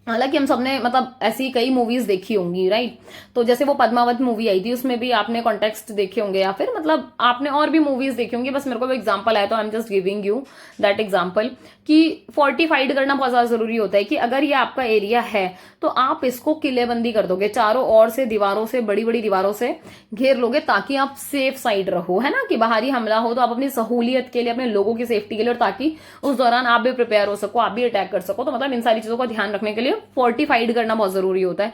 हालांकि हम सबने मतलब ऐसी कई मूवीज देखी होंगी, राइट। तो जैसे वो पद्मावत मूवी आई थी उसमें भी आपने कॉन्टेक्स्ट देखे होंगे, या फिर मतलब आपने और भी मूवीज देखी होंगी, बस मेरे को वो एग्जांपल आया तो I am just giving you that example कि फोर्टिफाइड करना बहुत ज्यादा जरूरी होता है कि अगर ये आपका एरिया है तो आप इसको किलेबंदी कर दोगे, चारों ओर से दीवारों से, बड़ी बड़ी दीवारों से घेर लोगे ताकि आप सेफ साइड रहो, है ना, कि बाहरी हमला हो तो आप अपनी सहूलियत के लिए, अपने लोगों की सेफ्टी के लिए, और ताकि उस दौरान आप भी प्रिपेयर हो सको, आप भी अटैक कर सको। तो मतलब इन सारी चीजों का ध्यान रखने के लिए फोर्टिफाइड करना बहुत जरूरी होता है।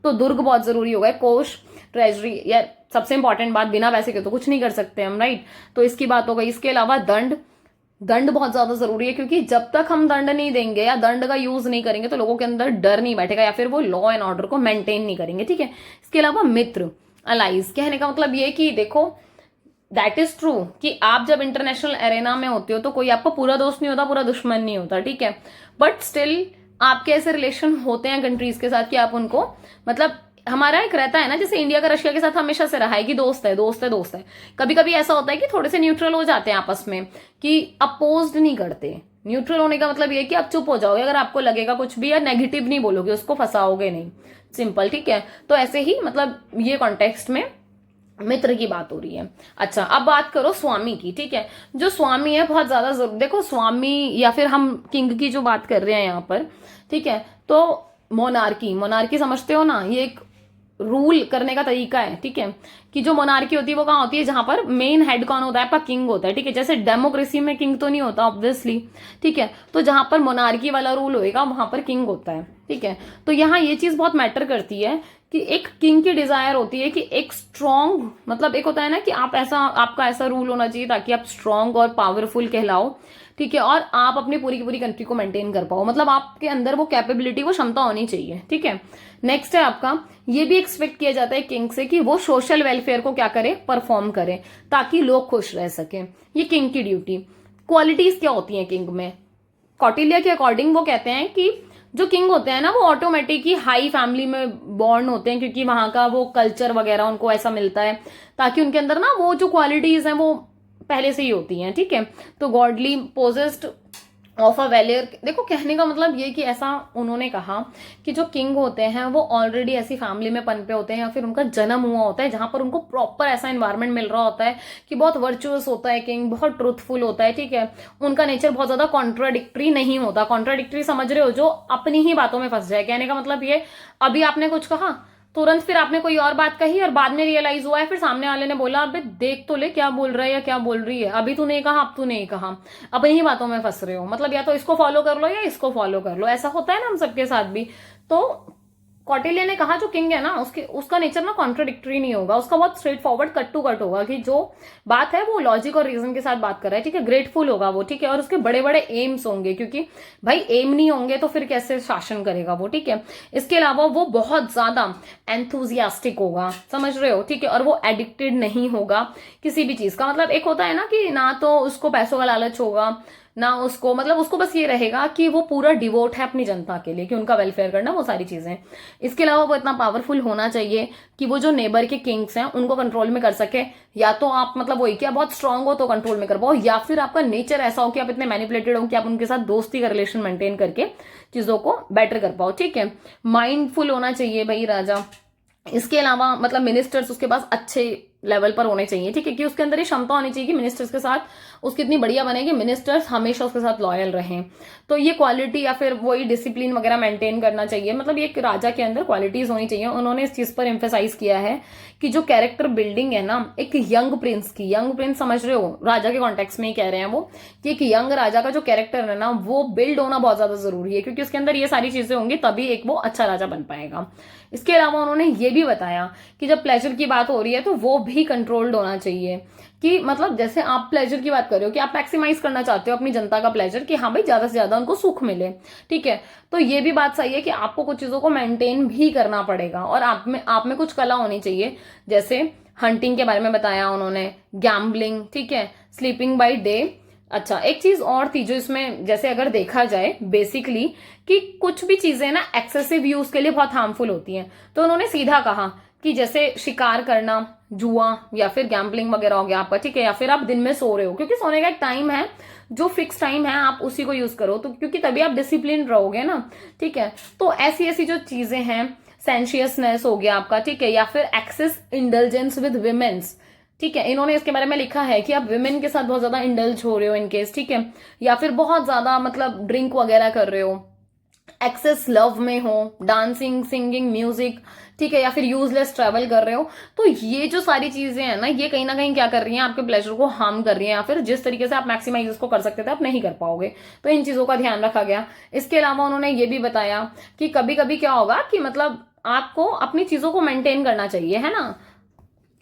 तो दुर्ग बहुत जरूरी होगा, कोष, ट्रेजरी, या सबसे इंपॉर्टेंट बात, बिना पैसे के तो कुछ नहीं कर सकते हम, राइट। तो इसकी बात हो गई। इसके अलावा दंड, दंड बहुत ज्यादा जरूरी है, क्योंकि जब तक हम दंड नहीं देंगे या दंड का यूज नहीं करेंगे तो लोगों के अंदर डर नहीं बैठेगा या फिर वो लॉ एंड ऑर्डर को मेंटेन नहीं करेंगे, ठीक है। इसके अलावा मित्र, अलाइज, कहने का मतलब ये कि देखो दैट इज ट्रू कि आप जब इंटरनेशनल एरेना में होते हो तो कोई आपका पूरा दोस्त नहीं होता, पूरा दुश्मन नहीं होता, ठीक है। बट स्टिल आपके ऐसे रिलेशन होते हैं कंट्रीज के साथ कि आप उनको मतलब हमारा एक रहता है ना, जैसे इंडिया का रशिया के साथ हमेशा से रहा है कि दोस्त है दोस्त है दोस्त है। कभी कभी ऐसा होता है कि थोड़े से न्यूट्रल हो जाते हैं आपस में, कि अपोज नहीं करते। न्यूट्रल होने का मतलब ये कि आप चुप हो जाओगे अगर आपको लगेगा कुछ भी, या नेगेटिव नहीं बोलोगे, उसको फंसाओगे नहीं, सिंपल, ठीक है। तो ऐसे ही मतलब ये कॉन्टेक्स्ट में मित्र की बात हो रही है। अच्छा, अब बात करो स्वामी की, ठीक है। जो स्वामी है बहुत ज्यादा जरूर, देखो स्वामी या फिर हम किंग की जो बात कर रहे हैं यहाँ पर, ठीक है। तो मोनार्की, मोनार्की समझते हो ना, ये एक रूल करने का तरीका है, ठीक है। कि जो मोनार्की होती है वो कहाँ होती है, जहां पर मेन हेड कौन होता है, आपका किंग होता है, ठीक है। जैसे डेमोक्रेसी में किंग तो नहीं होता ऑब्वियसली, ठीक है। तो जहां पर मोनार्की वाला रूल होएगा वहां पर किंग होता है, ठीक है। तो यहाँ ये चीज बहुत मैटर करती है कि एक किंग की डिजायर होती है कि एक स्ट्रॉन्ग, मतलब एक होता है ना कि आप ऐसा, आपका ऐसा रूल होना चाहिए ताकि आप स्ट्रॉन्ग और पावरफुल कहलाओ, ठीक है, और आप अपनी पूरी की पूरी कंट्री को मेंटेन कर पाओ, मतलब आपके अंदर वो कैपेबिलिटी, वो क्षमता होनी चाहिए, ठीक है। नेक्स्ट है आपका, ये भी एक्सपेक्ट किया जाता है किंग से कि वो सोशल वेलफेयर को क्या करे, परफॉर्म करे, ताकि लोग खुश रह सके। ये किंग की ड्यूटी। क्वालिटीज क्या होती हैं किंग में, कौटिल्य के अकॉर्डिंग वो कहते हैं कि जो किंग होते हैं ना वो ऑटोमेटिक ही हाई फैमिली में बॉर्न होते हैं, क्योंकि वहां का वो कल्चर वगैरह उनको ऐसा मिलता है, ताकि उनके अंदर ना वो जो क्वालिटीज हैं वो पहले से ही होती हैं, ठीक है। तो गॉडली पोजेस्ड ऑफ अ वैलियर, देखो कहने का मतलब ये कि ऐसा उन्होंने कहा कि जो किंग होते हैं वो ऑलरेडी ऐसी फैमिली में पनपे होते हैं, या फिर उनका जन्म हुआ होता है जहां पर उनको प्रॉपर ऐसा एनवायरनमेंट मिल रहा होता है कि बहुत वर्चुअस होता है किंग, बहुत ट्रूथफुल होता है, ठीक है। उनका नेचर बहुत ज्यादा कॉन्ट्राडिक्टरी नहीं होता। कॉन्ट्राडिक्टरी समझ रहे हो, जो अपनी ही बातों में फंस जाए। कहने का मतलब ये, अभी आपने कुछ कहा, तुरंत फिर आपने कोई और बात कही, और बाद में रियलाइज हुआ है, फिर सामने वाले ने बोला अबे देख तो ले क्या बोल रहा है या क्या बोल रही है, अभी तूने कहा अब तूने कहा, अपनी ही बातों में फंस रहे हो। मतलब या तो इसको फॉलो कर लो या इसको फॉलो कर लो, ऐसा होता है ना हम सबके साथ भी। तो कौटिल्य ने कहा जो किंग है ना उसका नेचर ना कॉन्ट्रोडिक्टरी नहीं होगा, उसका बहुत straightforward cut to cut होगा, कि जो बात है वो लॉजिक और रीजन के साथ बात कर रहा है, ठीक है। ग्रेटफुल होगा वो, ठीक है। और उसके बड़े बड़े एम्स होंगे, क्योंकि भाई एम नहीं होंगे तो फिर कैसे शासन करेगा वो, ठीक है। इसके अलावा वो बहुत ज्यादा एंथुजियास्टिक होगा, समझ रहे हो, ठीक है। और वो एडिक्टेड नहीं होगा किसी भी चीज का। मतलब एक होता है ना कि ना तो उसको पैसों का लालच होगा, ना उसको, मतलब उसको बस ये रहेगा कि वो पूरा डिवोट है अपनी जनता के लिए, कि उनका वेलफेयर करना, वो सारी चीजें। इसके अलावा वो इतना पावरफुल होना चाहिए कि वो जो नेबर के किंग्स हैं उनको कंट्रोल में कर सके। या तो आप मतलब वही क्या बहुत स्ट्रांग हो तो कंट्रोल में कर पाओ, या फिर आपका नेचर ऐसा हो कि आप इतने मैनिपुलेटेड हो कि आप उनके साथ दोस्ती का रिलेशन मेंटेन करके चीजों को बेटर कर पाओ, ठीक है। माइंडफुल होना चाहिए भाई राजा। इसके अलावा मतलब मिनिस्टर्स उसके पास अच्छे लेवल पर होने चाहिए, ठीक है, कि उसके अंदर ये क्षमता होनी चाहिए कि मिनिस्टर्स के साथ उसकी इतनी बढ़िया बने कि मिनिस्टर्स हमेशा उसके साथ लॉयल रहें। तो ये क्वालिटी या फिर वही डिसिप्लिन वगैरह मेंटेन करना चाहिए। मतलब ये एक राजा के अंदर क्वालिटीज होनी चाहिए। उन्होंने इस चीज पर एम्फेसाइज किया है कि जो कैरेक्टर बिल्डिंग है ना एक यंग प्रिंस की, यंग प्रिंस समझ रहे हो, राजा के कॉन्टेक्स्ट में ही कह रहे हैं वो, कि एक यंग राजा का जो कैरेक्टर है ना वो बिल्ड होना बहुत ज्यादा जरूरी है, क्योंकि उसके अंदर ये सारी चीजें होंगी तभी एक वो अच्छा राजा बन पाएगा। इसके अलावा उन्होंने ये भी बताया कि जब प्लेजर की बात हो रही है तो वो भी कंट्रोल्ड होना चाहिए, कि मतलब जैसे आप प्लेजर की बात कर रहे हो कि आप मैक्सिमाइज करना चाहते हो अपनी जनता का प्लेजर, कि हाँ भाई ज्यादा से ज्यादा उनको सुख मिले, ठीक है। तो ये भी बात सही है कि आपको कुछ चीजों को मेंटेन भी करना पड़ेगा, और आप में कुछ कला होनी चाहिए। जैसे हंटिंग के बारे में बताया उन्होंने, गैम्बलिंग, ठीक है, स्लीपिंग बाय डे। अच्छा एक चीज और थी जो इसमें, जैसे अगर देखा जाए बेसिकली कि कुछ भी चीजें ना एक्सेसिव यूज के लिए बहुत हार्मफुल होती हैं, तो उन्होंने सीधा कहा कि जैसे शिकार करना, जुआ या फिर गैम्बलिंग वगैरह हो गया आपका, ठीक है। या फिर आप दिन में सो रहे हो, क्योंकि सोने का एक टाइम है जो फिक्स टाइम है, आप उसी को यूज करो, तो क्योंकि तभी आप डिसिप्लिन रहोगे ना, ठीक है। तो ऐसी ऐसी जो चीजें हैं, सेंशियसनेस हो गया आपका, ठीक है, या फिर एक्सेस इंडल्जेंस विद विमेन्स, ठीक है। इन्होंने इसके बारे में लिखा है कि आप विमेन के साथ बहुत ज्यादा इंडल्ज हो रहे हो इनकेस, ठीक है, या फिर बहुत ज्यादा मतलब ड्रिंक वगैरह कर रहे हो, एक्सेस लव में हो, डांसिंग, सिंगिंग, म्यूजिक, ठीक है, या फिर यूजलेस ट्रैवल कर रहे हो। तो ये जो सारी चीजें हैं ना कहीं ना कहीं क्या कर रही हैं, आपके प्लेजर को हार्म कर रही हैं, या फिर जिस तरीके से आप मैक्सिमाइज इसको कर सकते थे आप नहीं कर पाओगे। तो इन चीजों का ध्यान रखा गया। इसके अलावा उन्होंने ये भी बताया कि कभी कभी क्या होगा कि मतलब आपको अपनी चीजों को मेंटेन करना चाहिए, है ना।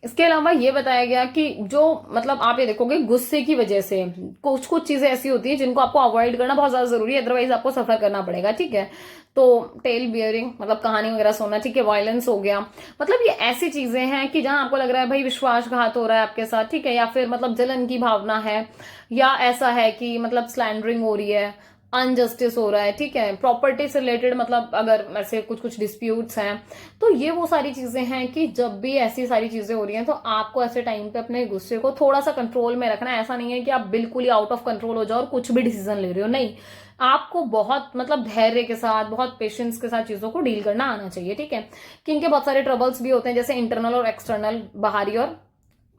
इसके अलावा ये बताया गया कि जो मतलब आप ये देखोगे गुस्से की वजह से कुछ कुछ चीजें ऐसी होती हैं जिनको आपको अवॉइड करना बहुत ज्यादा जरूरी है, अदरवाइज आपको सफर करना पड़ेगा, ठीक है। तो टेल बियरिंग मतलब कहानी वगैरह सुनना, ठीक है, वायलेंस हो गया, मतलब ये ऐसी चीजें हैं कि जहां आपको लग रहा है भाई विश्वासघात हो रहा है आपके साथ, ठीक है, या फिर मतलब जलन की भावना है, या ऐसा है कि मतलब स्लैंडरिंग हो रही है, अनजस्टिस हो रहा है, ठीक है, प्रॉपर्टी से रिलेटेड मतलब अगर ऐसे कुछ कुछ डिस्प्यूट्स हैं, तो ये वो सारी चीजें हैं कि जब भी ऐसी सारी चीजें हो रही हैं तो आपको ऐसे टाइम पे अपने गुस्से को थोड़ा सा कंट्रोल में रखना है। ऐसा नहीं है कि आप बिल्कुल ही आउट ऑफ कंट्रोल हो जाओ और कुछ भी डिसीजन ले रहे हो, नहीं, आपको बहुत मतलब धैर्य के साथ, बहुत पेशेंस के साथ चीजों को डील करना आना चाहिए, ठीक है। कि इनके बहुत सारे ट्रबल्स भी होते हैं, जैसे इंटरनल और एक्सटर्नल, बाहरी और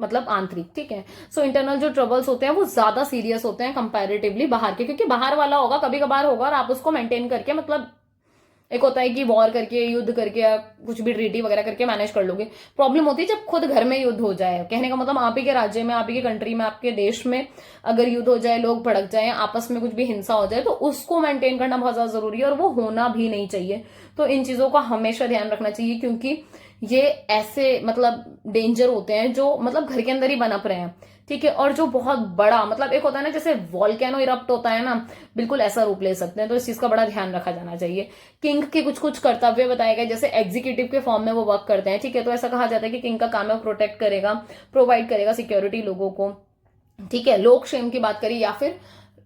मतलब आंतरिक, ठीक है। सो इंटरनल जो ट्रबल्स होते हैं वो ज्यादा सीरियस होते हैं कंपैरेटिवली बाहर के, क्योंकि बाहर वाला होगा कभी कभार होगा और आप उसको मेंटेन करके मतलब एक होता है कि वॉर करके, युद्ध करके या कुछ भी ट्रीटी वगैरह करके मैनेज कर लोगे। प्रॉब्लम होती है जब खुद घर में युद्ध हो जाए, कहने का मतलब आप ही के राज्य में, आप ही के कंट्री में, आपके देश में अगर युद्ध हो जाए, लोग भड़क जाए, आपस में कुछ भी हिंसा हो जाए, तो उसको मेंटेन करना बहुत ज्यादा जरूरी है और वो होना भी नहीं चाहिए। तो इन चीजों का हमेशा ध्यान रखना चाहिए, क्योंकि ये ऐसे मतलब डेंजर होते हैं जो मतलब घर के अंदर ही पनप रहे हैं, ठीक है, और जो बहुत बड़ा मतलब एक होता है ना जैसे वॉल्केनो इरप्ट होता है ना, बिल्कुल ऐसा रूप ले सकते हैं। तो इस चीज का बड़ा ध्यान रखा जाना चाहिए। किंग के कुछ कुछ कर्तव्य बताए गए, जैसे एग्जीक्यूटिव के फॉर्म में वो वर्क करते हैं, ठीक है। तो ऐसा कहा जाता है कि किंग का काम है प्रोटेक्ट करेगा, प्रोवाइड करेगा सिक्योरिटी लोगों को, ठीक है। लोक क्षेम की बात करी या फिर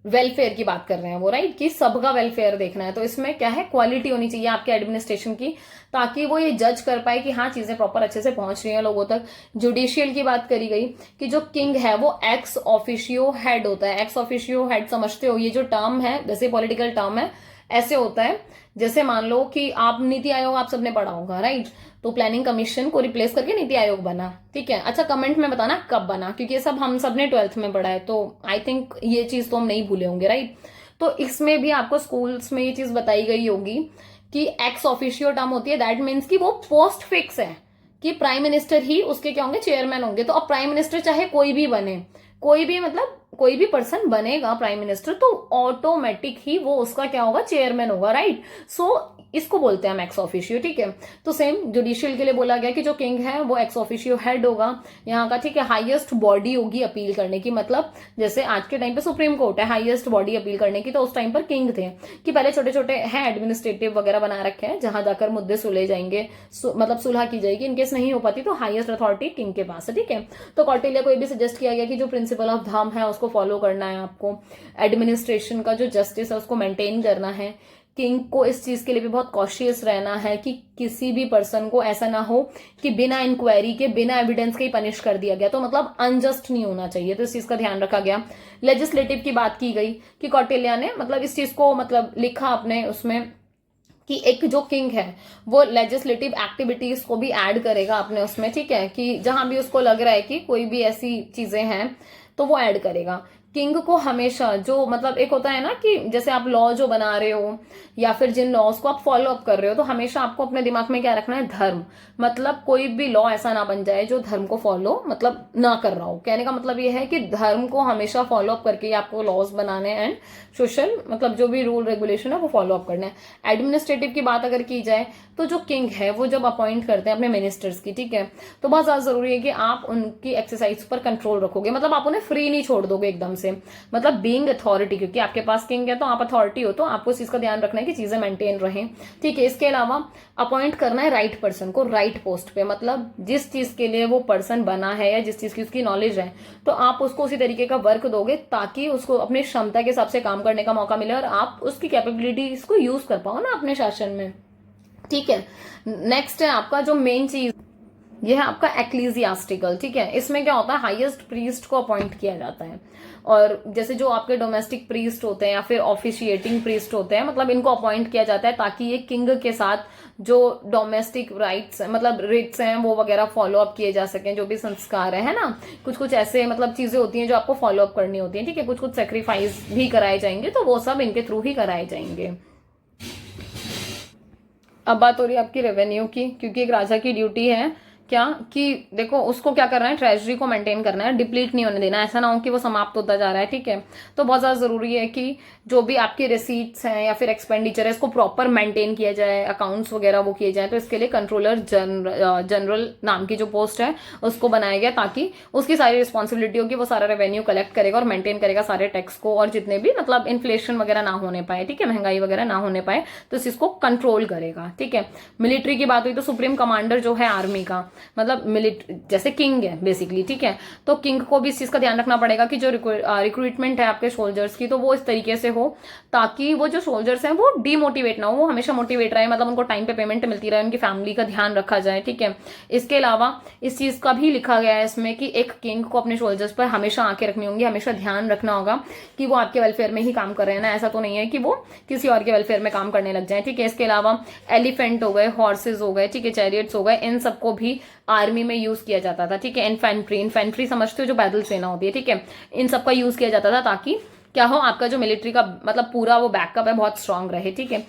वेलफेयर की बात कर रहे हैं वो, राइट, कि सबका वेलफेयर देखना है। तो इसमें क्या है, क्वालिटी होनी चाहिए आपके एडमिनिस्ट्रेशन की, ताकि वो ये जज कर पाए कि हाँ चीजें प्रॉपर अच्छे से पहुंच रही हैं लोगों तक। जुडिशियल की बात करी गई कि जो किंग है वो एक्स ऑफिशियो हेड होता है। एक्स ऑफिशियो हेड समझते हो, ये जो टर्म है जैसे पॉलिटिकल टर्म है ऐसे होता है, जैसे मान लो कि आप नीति आयोग आप सबने पढ़ा होगा, राइट, तो प्लानिंग कमीशन को रिप्लेस करके नीति आयोग बना, ठीक है। अच्छा कमेंट में बताना कब बना, क्योंकि ये सब हम सब ने 12th में पढ़ा है, तो आई थिंक ये चीज तो हम नहीं भूले होंगे, राइट। तो इसमें भी आपको स्कूल्स में ये चीज बताई गई होगी कि एक्स ऑफिशियो टर्म होती है, दैट मीन्स कि वो पोस्ट फिक्स है कि प्राइम मिनिस्टर ही उसके क्या होंगे, चेयरमैन होंगे। तो अब प्राइम मिनिस्टर चाहे कोई भी बने, कोई भी मतलब कोई भी पर्सन बनेगा प्राइम मिनिस्टर, तो ऑटोमेटिक ही वो उसका क्या होगा, चेयरमैन होगा, राइट। सो इसको बोलते हैं हम एक्स ऑफिशियो, ठीक है। तो सेम जुडिशियल के लिए बोला गया कि जो किंग है वो एक्स ऑफिशियो हेड होगा यहाँ का, ठीक है। हाईएस्ट बॉडी होगी अपील करने की, मतलब जैसे आज के टाइम पे सुप्रीम कोर्ट है, हाईएस्ट बॉडी अपील करने की, तो उस टाइम पर किंग थे कि पहले छोटे छोटे हैं एडमिनिस्ट्रेटिव वगैरह बना रखे हैं जहां जाकर मुद्दे सुले जाएंगे, मतलब सुलह की जाएगी। इनकेस नहीं हो पाती तो हाईएस्ट अथॉरिटी किंग के पास है, ठीक है। तो कौटिल्य को ये भी सजेस्ट किया गया कि जो प्रिंसिपल ऑफ धर्म है उसको फॉलो करना है आपको, एडमिनिस्ट्रेशन का जो जस्टिस है उसको मेंटेन करना है। किंग को इस चीज के लिए भी बहुत कॉशियस रहना है कि किसी भी पर्सन को ऐसा ना हो कि बिना इंक्वायरी के, बिना एविडेंस के ही पनिश कर दिया गया, तो मतलब अनजस्ट नहीं होना चाहिए, तो इस चीज का ध्यान रखा गया। लेजिस्लेटिव की बात की गई कि कौटिल्य ने मतलब इस चीज को मतलब लिखा अपने उसमें कि एक जो किंग है वो लेजिस्लेटिव एक्टिविटीज को भी ऐड करेगा अपने उसमें, ठीक है, कि जहां भी उसको लग रहा है कि कोई भी ऐसी चीजें हैं तो वो ऐड करेगा। किंग को हमेशा जो मतलब एक होता है ना कि जैसे आप लॉ जो बना रहे हो या फिर जिन लॉज को आप फॉलो अप कर रहे हो, तो हमेशा आपको अपने दिमाग में क्या रखना है, धर्म। मतलब कोई भी लॉ ऐसा ना बन जाए जो धर्म को फॉलो मतलब ना कर रहा हो। कहने का मतलब ये है कि धर्म को हमेशा फॉलो अप करके आपको लॉज बनाने एंड सोशल मतलब जो भी रूल रेगुलेशन है वो फॉलो अप करना है। एडमिनिस्ट्रेटिव की बात अगर की जाए तो जो किंग है वो जब अपॉइंट करते हैं अपने मिनिस्टर्स की, ठीक है, तो बहुत ज्यादा जरूरी है कि आप उनकी एक्सरसाइज पर कंट्रोल रखोगे, मतलब आप उन्हें फ्री नहीं छोड़ दोगे एकदम से, मतलब बीइंग अथॉरिटी, क्योंकि आपके पास किंग है तो आप अथॉरिटी हो, तो आपको इस चीज का ध्यान रखना है कि चीजें मेंटेन रहें, ठीक है। इसके अलावा अपॉइंट करना है राइट पर्सन को राइट पोस्ट पे, मतलब जिस चीज के लिए वो पर्सन बना है या जिस चीज की उसकी नॉलेज है, तो आप उसको उसी तरीके का वर्क दोगे ताकि उसको अपनी क्षमता के हिसाब से काम करने का मौका मिले और आप उसकी कैपेबिलिटीज को यूज कर पाओ ना अपने शासन में, ठीक है। नेक्स्ट है आपका जो मेन चीज, यह है आपका एक्लीजियास्टिकल, ठीक है। इसमें क्या होता है, हाईएस्ट प्रीस्ट को अपॉइंट किया जाता है, और जैसे जो आपके डोमेस्टिक प्रीस्ट होते हैं या फिर ऑफिशिएटिंग प्रीस्ट होते हैं, मतलब इनको अपॉइंट किया जाता है ताकि ये किंग के साथ जो डोमेस्टिक राइट्स मतलब रिट्स हैं वो वगैरह फॉलो अप किए जा सकें, जो भी संस्कार है ना, कुछ कुछ ऐसे मतलब चीजें होती हैं जो आपको फॉलो अप करनी होती है, ठीक है। कुछ कुछ सेक्रीफाइस भी कराए जाएंगे, तो वो सब इनके थ्रू ही कराए जाएंगे। अब बात हो रही है आपकी रेवेन्यू की, क्योंकि एक राजा की ड्यूटी है क्या कि देखो उसको क्या करना है, ट्रेजरी को मेंटेन करना है, डिप्लीट नहीं होने देना, ऐसा ना हो कि वो समाप्त होता जा रहा है, ठीक है। तो बहुत ज्यादा जरूरी है कि जो भी आपकी रिसीट्स हैं या फिर एक्सपेंडिचर है इसको प्रॉपर मेंटेन किया जाए, अकाउंट्स वगैरह वो किए जाए। तो इसके लिए कंट्रोलर जनरल नाम की जो पोस्ट है उसको बनाया गया ताकि उसकी सारी रिस्पॉन्सिबिलिटी होगी, वो सारा रेवेन्यू कलेक्ट करेगा और मेंटेन करेगा सारे टैक्स को, और जितने भी मतलब इन्फ्लेशन वगैरह ना होने पाए, ठीक है, महंगाई वगैरह ना होने पाए, तो इस चीज को कंट्रोल करेगा, ठीक है। मिलिट्री की बात हुई तो सुप्रीम कमांडर जो है आर्मी का, मतलब मिलिट्री जैसे किंग है बेसिकली, ठीक है। तो किंग को भी इस चीज का ध्यान रखना पड़ेगा कि जो रिक्रूटमेंट है आपके सोल्जर्स की, तो वो इस तरीके से हो ताकि वो जो सोल्जर्स हैं वो डीमोटिवेट ना हो, वो हमेशा मोटिवेट रहे, मतलब उनको टाइम पे पेमेंट मिलती रहे, उनकी फैमिली का ध्यान रखा जाए, ठीक है। इसके अलावा इस चीज का भी लिखा गया है इसमें कि एक किंग को अपने सोल्जर्स पर हमेशा आंखें रखनी होंगी, हमेशा ध्यान रखना होगा कि वो आपके वेलफेयर में ही काम कर रहे हैं ना, ऐसा तो नहीं है कि वो किसी और के वेलफेयर में काम करने लग जाए, ठीक है। इसके अलावा एलिफेंट हो गए, हॉर्सेज हो गए, ठीक है, चैरियट्स हो गए, इन सबको भी आर्मी में यूज किया जाता था, ठीक है। इन्फेंट्री समझते हो, जो पैदल सेना होती है, ठीक है, इन सबका यूज किया जाता था ताकि क्या हो, आपका जो मिलिट्री का मतलब पूरा वो बैकअप है बहुत स्ट्रांग रहे, ठीक है।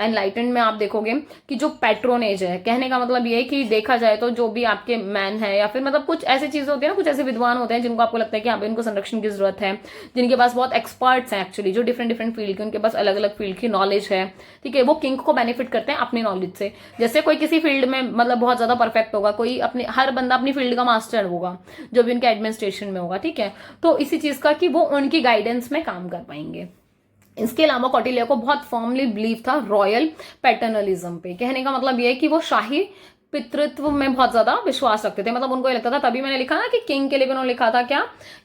एनलाइटन में आप देखोगे कि जो पैट्रोनेज है, कहने का मतलब ये है कि देखा जाए तो जो भी आपके मैन है या फिर मतलब कुछ ऐसी चीजें होती है ना, कुछ ऐसे विद्वान होते हैं जिनको आपको लगता है कि यहाँ पे इनको संरक्षण की जरूरत है, जिनके पास बहुत एक्सपर्ट्स हैं एक्चुअली, जो डिफरेंट डिफरेंट फील्ड के, उनके पास अलग अलग फील्ड की नॉलेज है, ठीक है। वो किंग को बेनिफिट करते हैं अपनी नॉलेज से। जैसे कोई किसी फील्ड में मतलब बहुत ज्यादा परफेक्ट होगा, कोई अपने हर बंदा अपनी फील्ड का मास्टर होगा जो भी उनके एडमिनिस्ट्रेशन में होगा, ठीक है। तो इसी चीज का कि वो उनकी गाइडेंस में काम कर पाएंगे। इसके अलावा कौटिल्य को बहुत फॉर्मली बिलीव था रॉयल पैटर्नलिज्म पे, कहने का मतलब यह है कि वो शाही पितृत्व में बहुत ज्यादा विश्वास रखते थे, मतलब उनको ये लगता था, तभी मैंने लिखा ना कि किंग के लिए भी उन्होंने लिखा था क्या,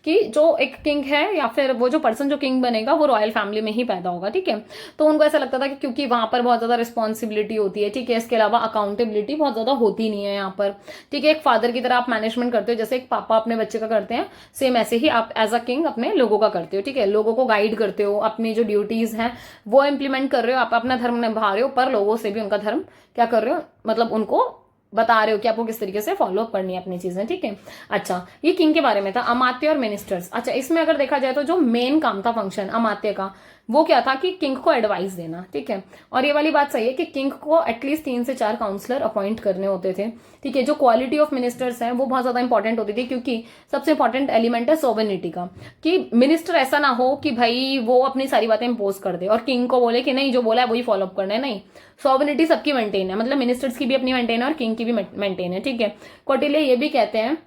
कि जो एक किंग है या फिर वो जो पर्सन जो किंग बनेगा वो रॉयल फैमिली में ही पैदा होगा, ठीक है। तो उनको ऐसा लगता था कि क्योंकि वहां पर बहुत ज्यादा रिस्पॉन्सिबिलिटी होती है, ठीक है, इसके अलावा अकाउंटेबिलिटी बहुत ज्यादा होती नहीं है यहाँ पर, ठीक है। एक फादर की तरह आप मैनेजमेंट करते हो, जैसे एक पापा अपने बच्चे का करते हैं, सेम ऐसे ही आप एज अ किंग अपने लोगों का करते हो, ठीक है। लोगों को गाइड करते हो, अपनी जो ड्यूटीज हैं वो इम्प्लीमेंट कर रहे हो, आप अपना धर्म निभा रहे हो, पर लोगों से भी उनका धर्म क्या कर रहे हो, मतलब उनको बता रहे हो कि आपको किस तरीके से फॉलो अप करनी है अपनी चीजें, ठीक है। अच्छा, ये किंग के बारे में था। अमात्य और मिनिस्टर्स, अच्छा इसमें अगर देखा जाए तो जो मेन काम था फंक्शन अमात्य का, वो क्या था कि किंग को एडवाइस देना, ठीक है। और ये वाली बात सही है कि किंग को एटलीस्ट 3 से 4 काउंसलर अपॉइंट करने होते थे, ठीक है। जो क्वालिटी ऑफ मिनिस्टर्स है वो बहुत ज्यादा इंपॉर्टेंट होती थी, क्योंकि सबसे इंपॉर्टेंट एलिमेंट है सोवेनिटी का, कि मिनिस्टर ऐसा ना हो कि भाई वो अपनी सारी बातें इम्पोज कर दे और किंग को बोले कि नहीं जो बोला है वही फॉलो अप करना है, नहीं। सोवेनिटी सबकी मेंटेन है, मतलब मिनिस्टर्स की भी अपनी मेंटेन है और किंग की भी मेंटेन है, ठीक है। कौटिल्य ये भी कहते हैं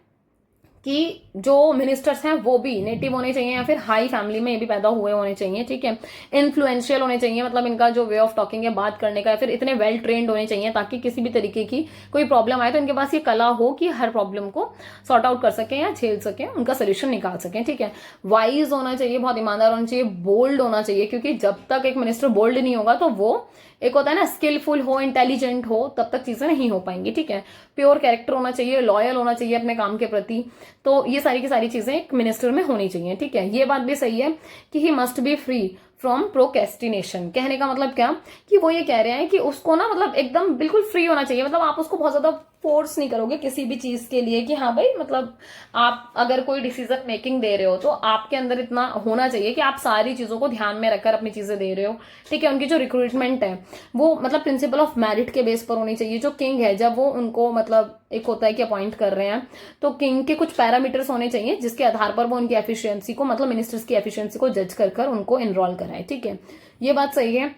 कि जो मिनिस्टर्स हैं वो भी नेटिव होने चाहिए या फिर हाई फैमिली में ये भी पैदा हुए होने चाहिए, ठीक है। इन्फ्लुएंशियल होने चाहिए, मतलब इनका जो वे ऑफ टॉकिंग है, बात करने का, या फिर इतने वेल ट्रेंड होने चाहिए ताकि किसी भी तरीके की कोई प्रॉब्लम आए तो इनके पास ये कला हो कि हर प्रॉब्लम को सॉर्ट आउट कर सकें या झेल सकें, उनका सोल्यूशन निकाल सकें, ठीक है। वाइज होना चाहिए, बहुत ईमानदार होना चाहिए, बोल्ड होना चाहिए, क्योंकि जब तक एक मिनिस्टर बोल्ड नहीं होगा तो वो एक होता है ना स्किलफुल हो, इंटेलिजेंट हो, तब तक चीजें नहीं हो पाएंगी, ठीक है। प्योर कैरेक्टर होना चाहिए, लॉयल होना चाहिए अपने काम के प्रति, तो ये सारी की सारी चीजें एक मिनिस्टर में होनी चाहिए, ठीक है। ये बात भी सही है कि he must be free from procrastination. कहने का मतलब क्या, कि वो ये कह रहे हैं कि उसको ना मतलब एकदम बिल्कुल फ्री होना चाहिए, मतलब आप उसको बहुत ज्यादा फोर्स नहीं करोगे किसी भी चीज के लिए कि हाँ भाई, मतलब आप अगर कोई डिसीजन मेकिंग दे रहे हो तो आपके अंदर इतना होना चाहिए कि आप सारी चीजों को ध्यान में रखकर अपनी चीजें दे रहे हो, ठीक है। उनकी जो रिक्रूटमेंट है वो मतलब प्रिंसिपल ऑफ मेरिट के बेस पर होनी चाहिए। जो किंग है जब वो उनको मतलब एक होता है कि अपॉइंट कर रहे हैं, तो किंग के कुछ पैरामीटर्स होने चाहिए जिसके आधार पर वो उनकी एफिशिएंसी को, मतलब मिनिस्टर्स की एफिशिएंसी को जज कर उनको एनरोल कराए, ठीक है। ये बात सही है।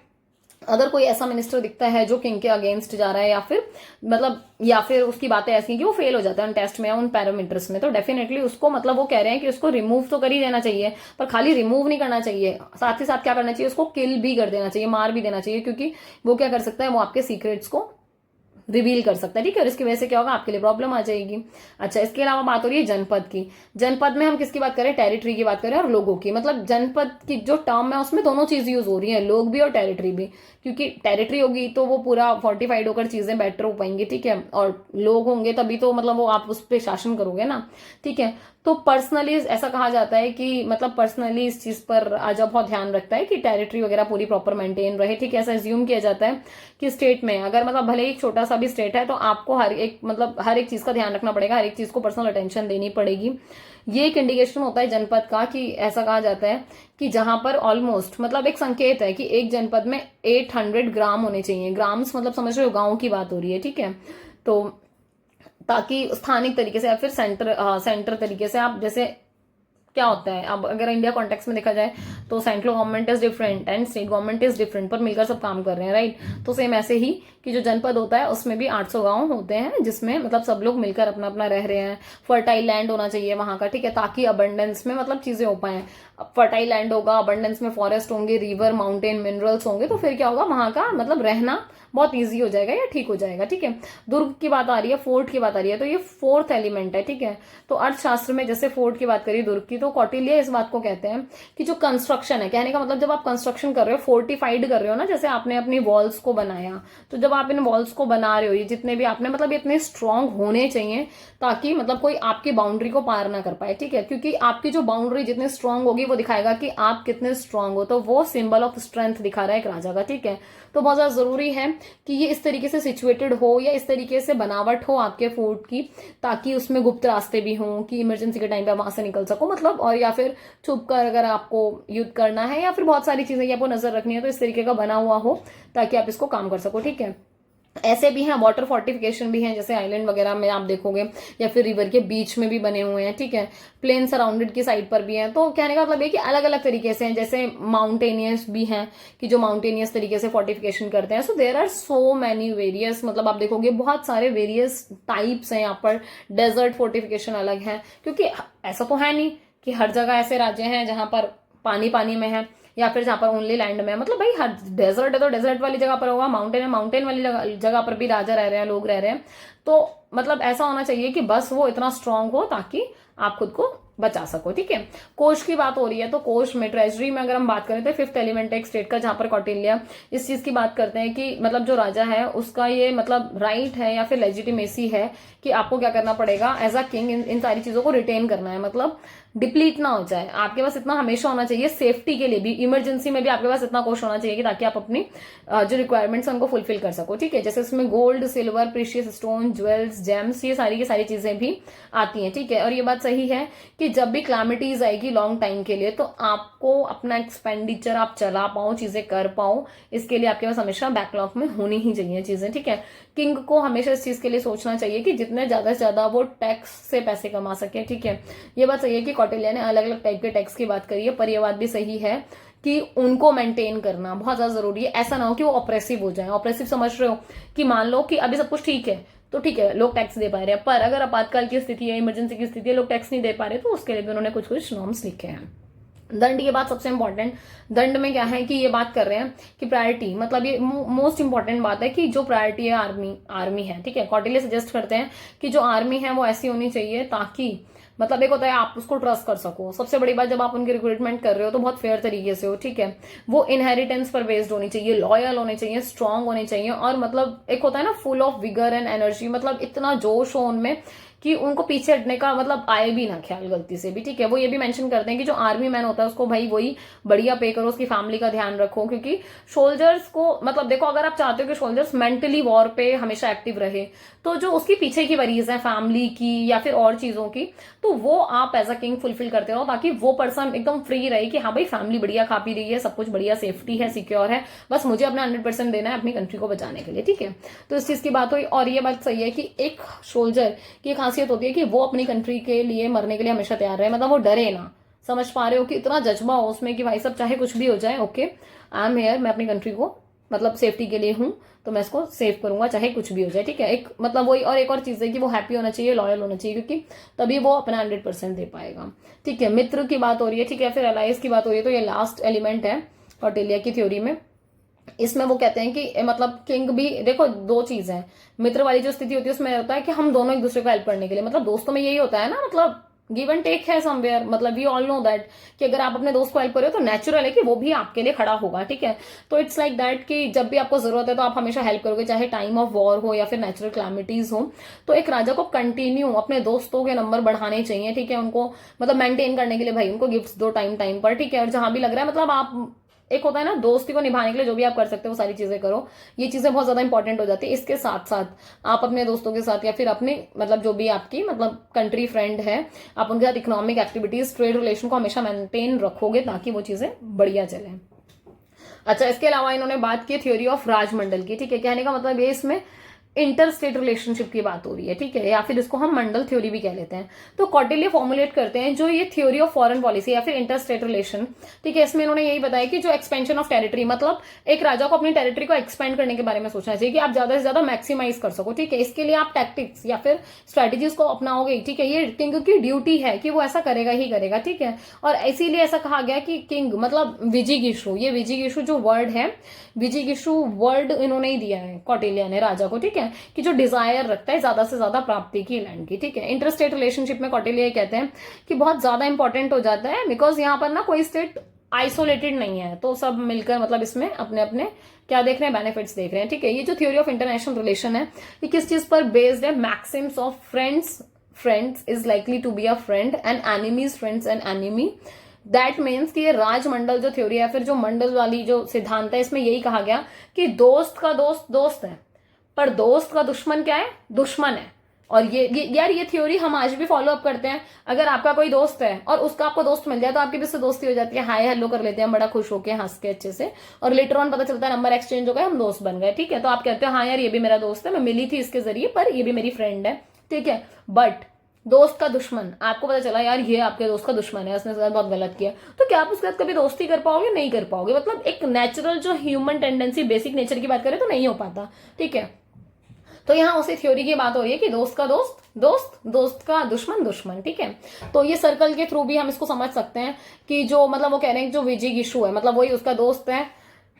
अगर कोई ऐसा मिनिस्टर दिखता है जो किंग के अगेंस्ट जा रहा है, या फिर मतलब या फिर उसकी बातें ऐसी हैं कि वो फेल हो जाता है उन टेस्ट में या उन पैरामीटर्स में, तो डेफिनेटली उसको मतलब वो कह रहे हैं कि उसको रिमूव तो कर ही देना चाहिए, पर खाली रिमूव नहीं करना चाहिए, साथ ही साथ क्या करना चाहिए, उसको किल भी कर देना चाहिए, मार भी देना चाहिए, क्योंकि वो क्या कर सकता है, वो आपके सीक्रेट्स को रिवील कर सकता है, ठीक है। और इसकी वजह से क्या होगा, आपके लिए प्रॉब्लम आ जाएगी। अच्छा, इसके अलावा बात हो रही है जनपद की। जनपद में हम किसकी बात करें, टेरिटरी की बात करें और लोगों की। मतलब जनपद की जो टर्म है उसमें दोनों चीज यूज हो रही है, लोग भी और टेरिटरी भी, क्योंकि टेरिटरी होगी तो वो पूरा फोर्टिफाइड होकर चीजें बेटर हो पाएंगी, ठीक है। और लोग होंगे तभी तो मतलब वो आप उस पर शासन करोगे ना, ठीक है। तो पर्सनली ऐसा कहा जाता है कि मतलब पर्सनली इस चीज पर आजा बहुत ध्यान रखता है कि टेरिटरी वगैरह पूरी प्रॉपर मेंटेन रहे, ठीक है। ऐसा एज्यूम किया जाता है कि स्टेट में अगर मतलब भले ही छोटा सा भी स्टेट है तो आपको हर एक मतलब हर एक चीज का ध्यान रखना पड़ेगा, हर एक चीज को पर्सनल अटेंशन देनी पड़ेगी। ये एक इंडिकेशन होता है जनपद का, कि ऐसा कहा जाता है कि जहां पर ऑलमोस्ट मतलब एक संकेत है कि एक जनपद में 800 ग्राम होने चाहिए। ग्राम्स मतलब समझ रहे हो, गांव की बात हो रही है, ठीक है। तो ताकि स्थानिक तरीके से या फिर सेंटर तरीके से आप, जैसे क्या होता है अब अगर इंडिया कॉन्टेक्स्ट में देखा जाए तो central government is different and state government is different, पर मिलकर सब काम कर रहे हैं, राइट। तो सेम ऐसे ही कि जो जनपद होता है उसमें भी 800 गांव होते हैं जिसमें मतलब सब लोग मिलकर अपना अपना रह रहे हैं। फर्टाइल लैंड होना चाहिए वहां का, ठीक है, ताकि अबंडेंस में मतलब चीजें हो पाए। फर्टाइल लैंड होगा, अबंडेंस में फॉरेस्ट होंगे, रिवर माउंटेन मिनरल्स होंगे, तो फिर क्या होगा, वहां का मतलब रहना बहुत ईजी हो जाएगा या ठीक हो जाएगा, ठीक है। दुर्ग की बात आ रही है, फोर्ट की बात आ रही है, तो ये फोर्थ एलिमेंट है, ठीक है। तो अर्थशास्त्र में जैसे फोर्ट की बात करिए दुर्ग की, तो कौटिल्य इस बात को कहते हैं कि जो कंस्ट्रक्शन है, कहने का मतलब जब आप कंस्ट्रक्शन कर रहे हो, फोर्टिफाइड कर रहे हो ना, जैसे आपने अपनी वॉल्स को बनाया, तो जब आप इन वॉल्स को बना रहे हो, ये जितने भी आपने मतलब इतने स्ट्रांग होने चाहिए ताकि मतलब कोई आपकी बाउंड्री को पार ना कर पाए, ठीक है। क्योंकि आपकी जो बाउंड्री जितनी स्ट्रांग होगी वो दिखाएगा कि आप कितने स्ट्रांग हो, तो वो सिंबल ऑफ स्ट्रेंथ दिखा रहा है एक राजा का, ठीक है। तो बहुत ज्यादा जरूरी है कि ये इस तरीके से सिचुएटेड हो या इस तरीके से बनावट हो आपके फोर्ट की, ताकि उसमें गुप्त रास्ते भी हों कि इमरजेंसी के टाइम पे वहां से निकल सको, मतलब, और या फिर छुप कर अगर आपको युद्ध करना है या फिर बहुत सारी चीजें आपको नजर रखनी है तो इस तरीके का बना हुआ हो ताकि आप इसको काम कर सको, ठीक है। ऐसे भी हैं, वाटर फोर्टिफिकेशन भी हैं, जैसे आइलैंड वगैरह में आप देखोगे, या फिर रिवर के बीच में भी बने हुए हैं, ठीक है। प्लेन सराउंडेड की साइड पर भी हैं। तो कहने का मतलब ये कि अलग अलग तरीके से हैं, जैसे माउंटेनियस भी हैं कि जो माउंटेनियस तरीके से फोर्टिफिकेशन करते हैं। So there are so many various, मतलब आप देखोगे बहुत सारे वेरियस टाइप्स हैं यहाँ पर। डेजर्ट फोर्टिफिकेशन अलग है, क्योंकि ऐसा तो है नहीं कि हर जगह ऐसे राज्य हैं जहां पर पानी पानी में है, या फिर जहाँ पर ओनली लैंड में है, मतलब भाई हर डेजर्ट है तो डेजर्ट वाली जगह पर होगा, माउंटेन है माउंटेन वाली जगह पर भी राजा रह रहे हैं, लोग रह रहे हैं। तो मतलब ऐसा होना चाहिए कि बस वो इतना स्ट्रांग हो ताकि आप खुद को बचा सको, ठीक है। कोष की बात हो रही है तो कोष में, ट्रेजरी में अगर हम बात करें तो फिफ्थ एलिमेंट है एक स्टेट का, जहां पर कौटिल्य इस चीज की बात करते हैं कि मतलब जो राजा है उसका ये मतलब राइट है या फिर लेजिटिमेसी है कि आपको क्या करना पड़ेगा एज अ किंग, इन सारी चीजों को रिटेन करना है, मतलब डिप्लीट ना हो जाए। आपके पास इतना हमेशा होना चाहिए, सेफ्टी के लिए भी, इमरजेंसी में भी आपके पास इतना कोष होना चाहिए कि ताकि आप अपनी जो रिक्वायरमेंट्स है उनको फुलफिल कर सको, ठीक है। जैसे इसमें gold, silver, precious stone, jewels, James, ये सारी की सारी चीजें भी आती हैं, ठीक है। और ये बात सही है कि जब भी क्लैमिटीज आएगी लॉन्ग टाइम के लिए तो आपको अपना एक्सपेंडिचर आप चला पाओ, चीजें कर पाओ, इसके लिए आपके पास हमेशा बैकलॉग में होनी ही चाहिए चीजें, ठीक है। किंग को हमेशा इस चीज के लिए सोचना चाहिए कि जितने ज्यादा से ज्यादा वो टैक्स से पैसे कमा सके, ठीक है। ये बात सही है कि कौटिल्य ने अलग अलग टाइप के टैक्स की बात करी है, पर यह बात भी सही है कि उनको मेंटेन करना बहुत ज्यादा जरूरी है। ऐसा ना हो कि वो ऑप्रेसिव हो जाए। ऑप्रेसिव समझ रहे हो कि मान लो कि अभी सब कुछ ठीक है तो ठीक है, लोग टैक्स दे पा रहे हैं, पर अगर आपातकाल की स्थिति है, इमरजेंसी की स्थिति है, लोग टैक्स नहीं दे पा रहे, तो उसके लिए भी उन्होंने कुछ कुछ नॉर्म्स लिखे हैं। दंड, ये बात सबसे इंपॉर्टेंट, दंड में क्या है कि ये बात कर रहे हैं कि प्रायोरिटी, मतलब ये मोस्ट इंपॉर्टेंट बात है कि जो प्रायोरिटी है आर्मी है, ठीक है। कौटिल्य सजेस्ट करते हैं कि जो आर्मी है वो ऐसी होनी चाहिए ताकि मतलब एक होता है आप उसको ट्रस्ट कर सको। सबसे बड़ी बात, जब आप उनकी रिक्रूटमेंट कर रहे हो तो बहुत फेयर तरीके से हो, ठीक है। वो इनहेरिटेंस पर बेस्ड होनी चाहिए, लॉयल होने चाहिए, स्ट्रांग होने चाहिए, और मतलब एक होता है ना full of vigour and energy, मतलब इतना जोश हो उनमें कि उनको पीछे हटने का मतलब आए भी ना ख्याल गलती से भी, ठीक है। वो ये भी मेंशन करते हैं कि जो आर्मी मैन होता है उसको भाई वही बढ़िया पे करो, उसकी फैमिली का ध्यान रखो, क्योंकि सोल्जर्स को मतलब देखो, अगर आप चाहते हो कि सोल्जर्स मेंटली वॉर पे हमेशा एक्टिव रहे तो जो उसकी पीछे की वरीज है फैमिली की या फिर और चीजों की, तो वो आप एज अ किंग फुलफिल करते रहो ताकि वो पर्सन एकदम फ्री रहे कि हाँ भाई फैमिली बढ़िया खा पी रही है, सब कुछ बढ़िया, सेफ्टी है, सिक्योर है, बस मुझे अपना 100% देना है अपनी कंट्री को बचाने के लिए, ठीक है। तो इस चीज की बात हुई। और ये बात सही है कि एक सोल्जर की खासियत होती है कि वो अपनी कंट्री के लिए मरने के लिए हमेशा तैयार रहे, मतलब वो डरे ना। समझ पा रहे हो कि इतना जज्बा हो उसमें कि भाई सब चाहे कुछ भी हो जाए, ओके आई एम हेयर, मैं अपनी कंट्री को मतलब सेफ्टी के लिए हूं तो मैं इसको सेव करूंगा चाहे कुछ भी हो जाए, ठीक है। एक मतलब वही, और एक और चीज है कि वो हैप्पी होना चाहिए, लॉयल होना चाहिए, क्योंकि तभी वो अपना 100% दे पाएगा, ठीक है। मित्र की बात हो रही है, ठीक है, फिर अलाइज की बात हो रही है, तो ये लास्ट एलिमेंट है कौटिल्य की थ्योरी में। इसमें वो कहते हैं कि मतलब किंग भी देखो, दो चीज है, मित्र वाली जो स्थिति होती है उसमें होता है कि हम दोनों एक दूसरे को हेल्प करने के लिए, मतलब दोस्तों में यही होता है ना, मतलब गिव एंड टेक है समवेयर, मतलब वी ऑल नो दैट कि अगर आप अपने दोस्त को हेल्प कर रहे हो तो नेचुरल है कि वो भी आपके लिए खड़ा होगा, ठीक है। तो इट्स लाइक दैट कि जब भी आपको जरूरत है तो आप हमेशा हेल्प करोगे, चाहे टाइम ऑफ वॉर हो या फिर नेचुरल क्लैमिटीज हो। तो एक राजा को कंटिन्यू अपने दोस्तों के नंबर बढ़ाने चाहिए, ठीक है, उनको मतलब मेंटेन करने के लिए भाई उनको गिफ्ट्स दो टाइम टाइम पर, ठीक है। और जहां भी लग रहा है मतलब आप एक होता है ना दोस्ती को निभाने के लिए जो भी आप कर सकते हो वो सारी चीजें करो, ये चीजें बहुत ज्यादा इंपॉर्टेंट हो जाती है। इसके साथ साथ आप अपने दोस्तों के साथ या फिर अपने मतलब जो भी आपकी मतलब कंट्री फ्रेंड है, आप उनके साथ इकोनॉमिक एक्टिविटीज, ट्रेड रिलेशन को हमेशा मेंटेन रखोगे ताकि वो चीजें बढ़िया चले। अच्छा, इसके अलावा इन्होंने बात की थ्योरी ऑफ राजमंडल की, ठीक है। कहने का मतलब ये इसमें इंटर स्टेट रिलेशनशिप की बात हो रही है, ठीक है, या फिर इसको हम मंडल थ्योरी भी कह लेते हैं। तो कौटिल्य फॉर्मुलेट करते हैं जो ये थ्योरी ऑफ फॉरेन पॉलिसी या फिर इंटर स्टेट रिलेशन, ठीक है। इसमें इन्होंने यही बताया कि जो एक्सपेंशन ऑफ टेरिटरी, मतलब एक राजा को अपनी टेरिटरी को एक्सपेंड करने के बारे में सोचना चाहिए कि आप ज्यादा से ज्यादा मैक्सिमाइज कर सको, ठीक है। इसके लिए आप टैक्टिक्स या फिर स्ट्रेटेजीज को अपनाओगे, ठीक है। ये किंग की ड्यूटी है कि वो ऐसा करेगा ही करेगा, ठीक है। और इसीलिए ऐसा कहा गया कि किंग मतलब विजिगिषु, ये विजिगिषु जो वर्ड है, विजिगिषु वर्ड इन्होंने ही दिया है कौटिल्य ने राजा को, ठीक है, कि जो डिजायर रखता है ज्यादा से ज्यादा प्राप्ति की लैंड की, ठीक है। इंटरस्टेट रिलेशनशिप में कौटिल्य कहते हैं कि बहुत ज्यादा इंपॉर्टेंट हो जाता है, बिकॉज यहाँ पर ना कोई स्टेट आइसोलेटेड नहीं है, तो सब मिलकर मतलब इसमें अपने अपने क्या देख रहे हैं, बेनिफिट्स देख रहे हैं, ठीक है। ये जो थ्योरी ऑफ इंटरनेशनल रिलेशन है ये किस चीज पर बेस्ड है, maxims of friends is likely to be a friend and enemies friends and enemy. That means कि ये राजमंडल जो थ्योरी है, फिर जो मंडल वाली जो सिद्धांत है, इसमें यही कहा गया कि दोस्त का दोस्त दोस्त है पर दोस्त का दुश्मन क्या है, दुश्मन है। और ये यार ये थ्योरी हम आज भी फॉलो अप करते हैं। अगर आपका कोई दोस्त है और उसका आपको दोस्त मिल जाए तो आपकी भी उससे दोस्ती हो जाती है, हाय हेलो कर लेते हैं बड़ा खुश होके हंस के अच्छे से, और लेटर ऑन पता चलता है नंबर एक्सचेंज हो गया, हम दोस्त बन गए, ठीक है। तो आप कहते हो हाँ यार ये भी मेरा दोस्त है, मैं मिली थी इसके जरिए पर ये भी मेरी फ्रेंड है, ठीक है। बट दोस्त का दुश्मन, आपको पता चला यार ये आपके दोस्त का दुश्मन है, उसने साथ बहुत गलत किया, तो क्या आप उसके साथ कभी दोस्ती कर पाओगे, नहीं कर पाओगे। मतलब एक नेचुरल जो ह्यूमन टेंडेंसी बेसिक नेचर की बात करें तो नहीं हो पाता, ठीक है। तो यहाँ उसी थ्योरी की बात हो रही है कि दोस्त का दोस्त दोस्त, दोस्त का दुश्मन दुश्मन, ठीक है। तो ये सर्कल के थ्रू भी हम इसको समझ सकते हैं कि जो मतलब वो कह रहे हैं जो विजिगिषु है मतलब वही उसका दोस्त है।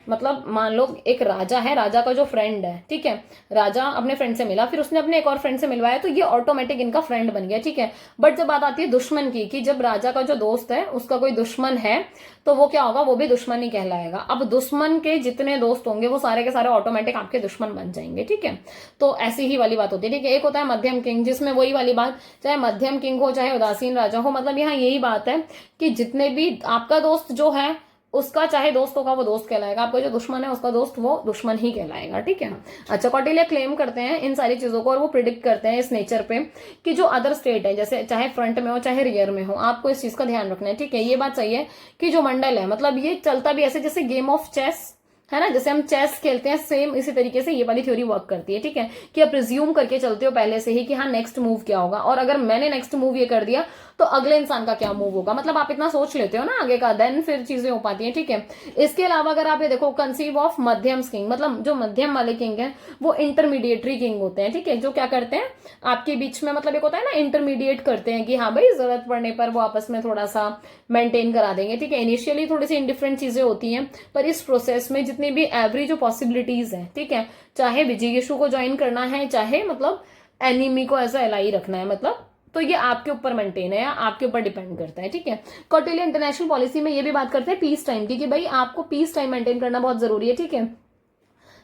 मतलब मान लो एक राजा है, राजा का जो फ्रेंड है, ठीक है, राजा अपने फ्रेंड से मिला, फिर उसने अपने एक और फ्रेंड से मिलवाया, तो ये ऑटोमेटिक इनका फ्रेंड बन गया, ठीक है। बट जब बात आती है दुश्मन की, कि जब राजा का जो दोस्त है उसका कोई दुश्मन है, तो वो क्या होगा, वो भी दुश्मन ही कहलाएगा। अब दुश्मन के जितने दोस्त होंगे वो सारे के सारे ऑटोमेटिक आपके दुश्मन बन जाएंगे, ठीक है। तो ऐसी ही वाली बात होती है, ठीक है। एक होता है मध्यम किंग, जिसमें वही वाली बात, चाहे मध्यम किंग हो चाहे उदासीन राजा हो, मतलब यहाँ यही बात है कि जितने भी आपका दोस्त जो है उसका चाहे दोस्त होगा वो दोस्त कहलाएगा, आपका जो दुश्मन है उसका दोस्त वो दुश्मन ही कहलाएगा, ठीक है। अच्छा, कौटिल्य क्लेम करते हैं इन सारी चीजों को और वो प्रिडिक्ट करते हैं इस नेचर पे कि जो अदर स्टेट है, जैसे चाहे फ्रंट में हो चाहे रियर में हो, आपको इस चीज का ध्यान रखना है, ठीक है। ये बात सही है कि जो मंडल है मतलब ये चलता भी ऐसे जैसे गेम ऑफ चेस है ना, जैसे हम चेस खेलते हैं, सेम इसी तरीके से ये वाली थ्योरी वर्क करती है, ठीक है। कि आप रिज्यूम करके चलते हो पहले से ही कि हाँ नेक्स्ट मूव क्या होगा, और अगर मैंने नेक्स्ट मूव ये कर दिया तो अगले इंसान का क्या मूव होगा, मतलब आप इतना सोच लेते हो ना आगे का, देन फिर चीजें हो पाती हैं, ठीक है। इसके अलावा अगर आप ये देखो कंसीव ऑफ मध्यम किंग, मतलब जो मध्यम वाले किंग है वो इंटरमीडिएटरी किंग होते हैं, ठीक है। जो क्या करते हैं आपके बीच में, मतलब एक होता है ना इंटरमीडिएट करते हैं कि हाँ भाई जरूरत पड़ने पर वो आपस में थोड़ा सा मेंटेन करा देंगे, ठीक है। इनिशियली थोड़ी सी इंडिफरेंट चीजें होती हैं, पर इस प्रोसेस में जितनी भी एवरी जो पॉसिबिलिटीज है, ठीक है, चाहे विजिगिषु को ज्वाइन करना है चाहे मतलब एनिमी को ऐसा एलाई रखना है, मतलब तो ये आपके ऊपर मेंटेन है या आपके ऊपर डिपेंड करता है, ठीक है। कौटिल्य इंटरनेशनल पॉलिसी में ये भी बात करते हैं पीस टाइम की, कि भाई आपको पीस टाइम मेंटेन करना बहुत जरूरी है, ठीक है।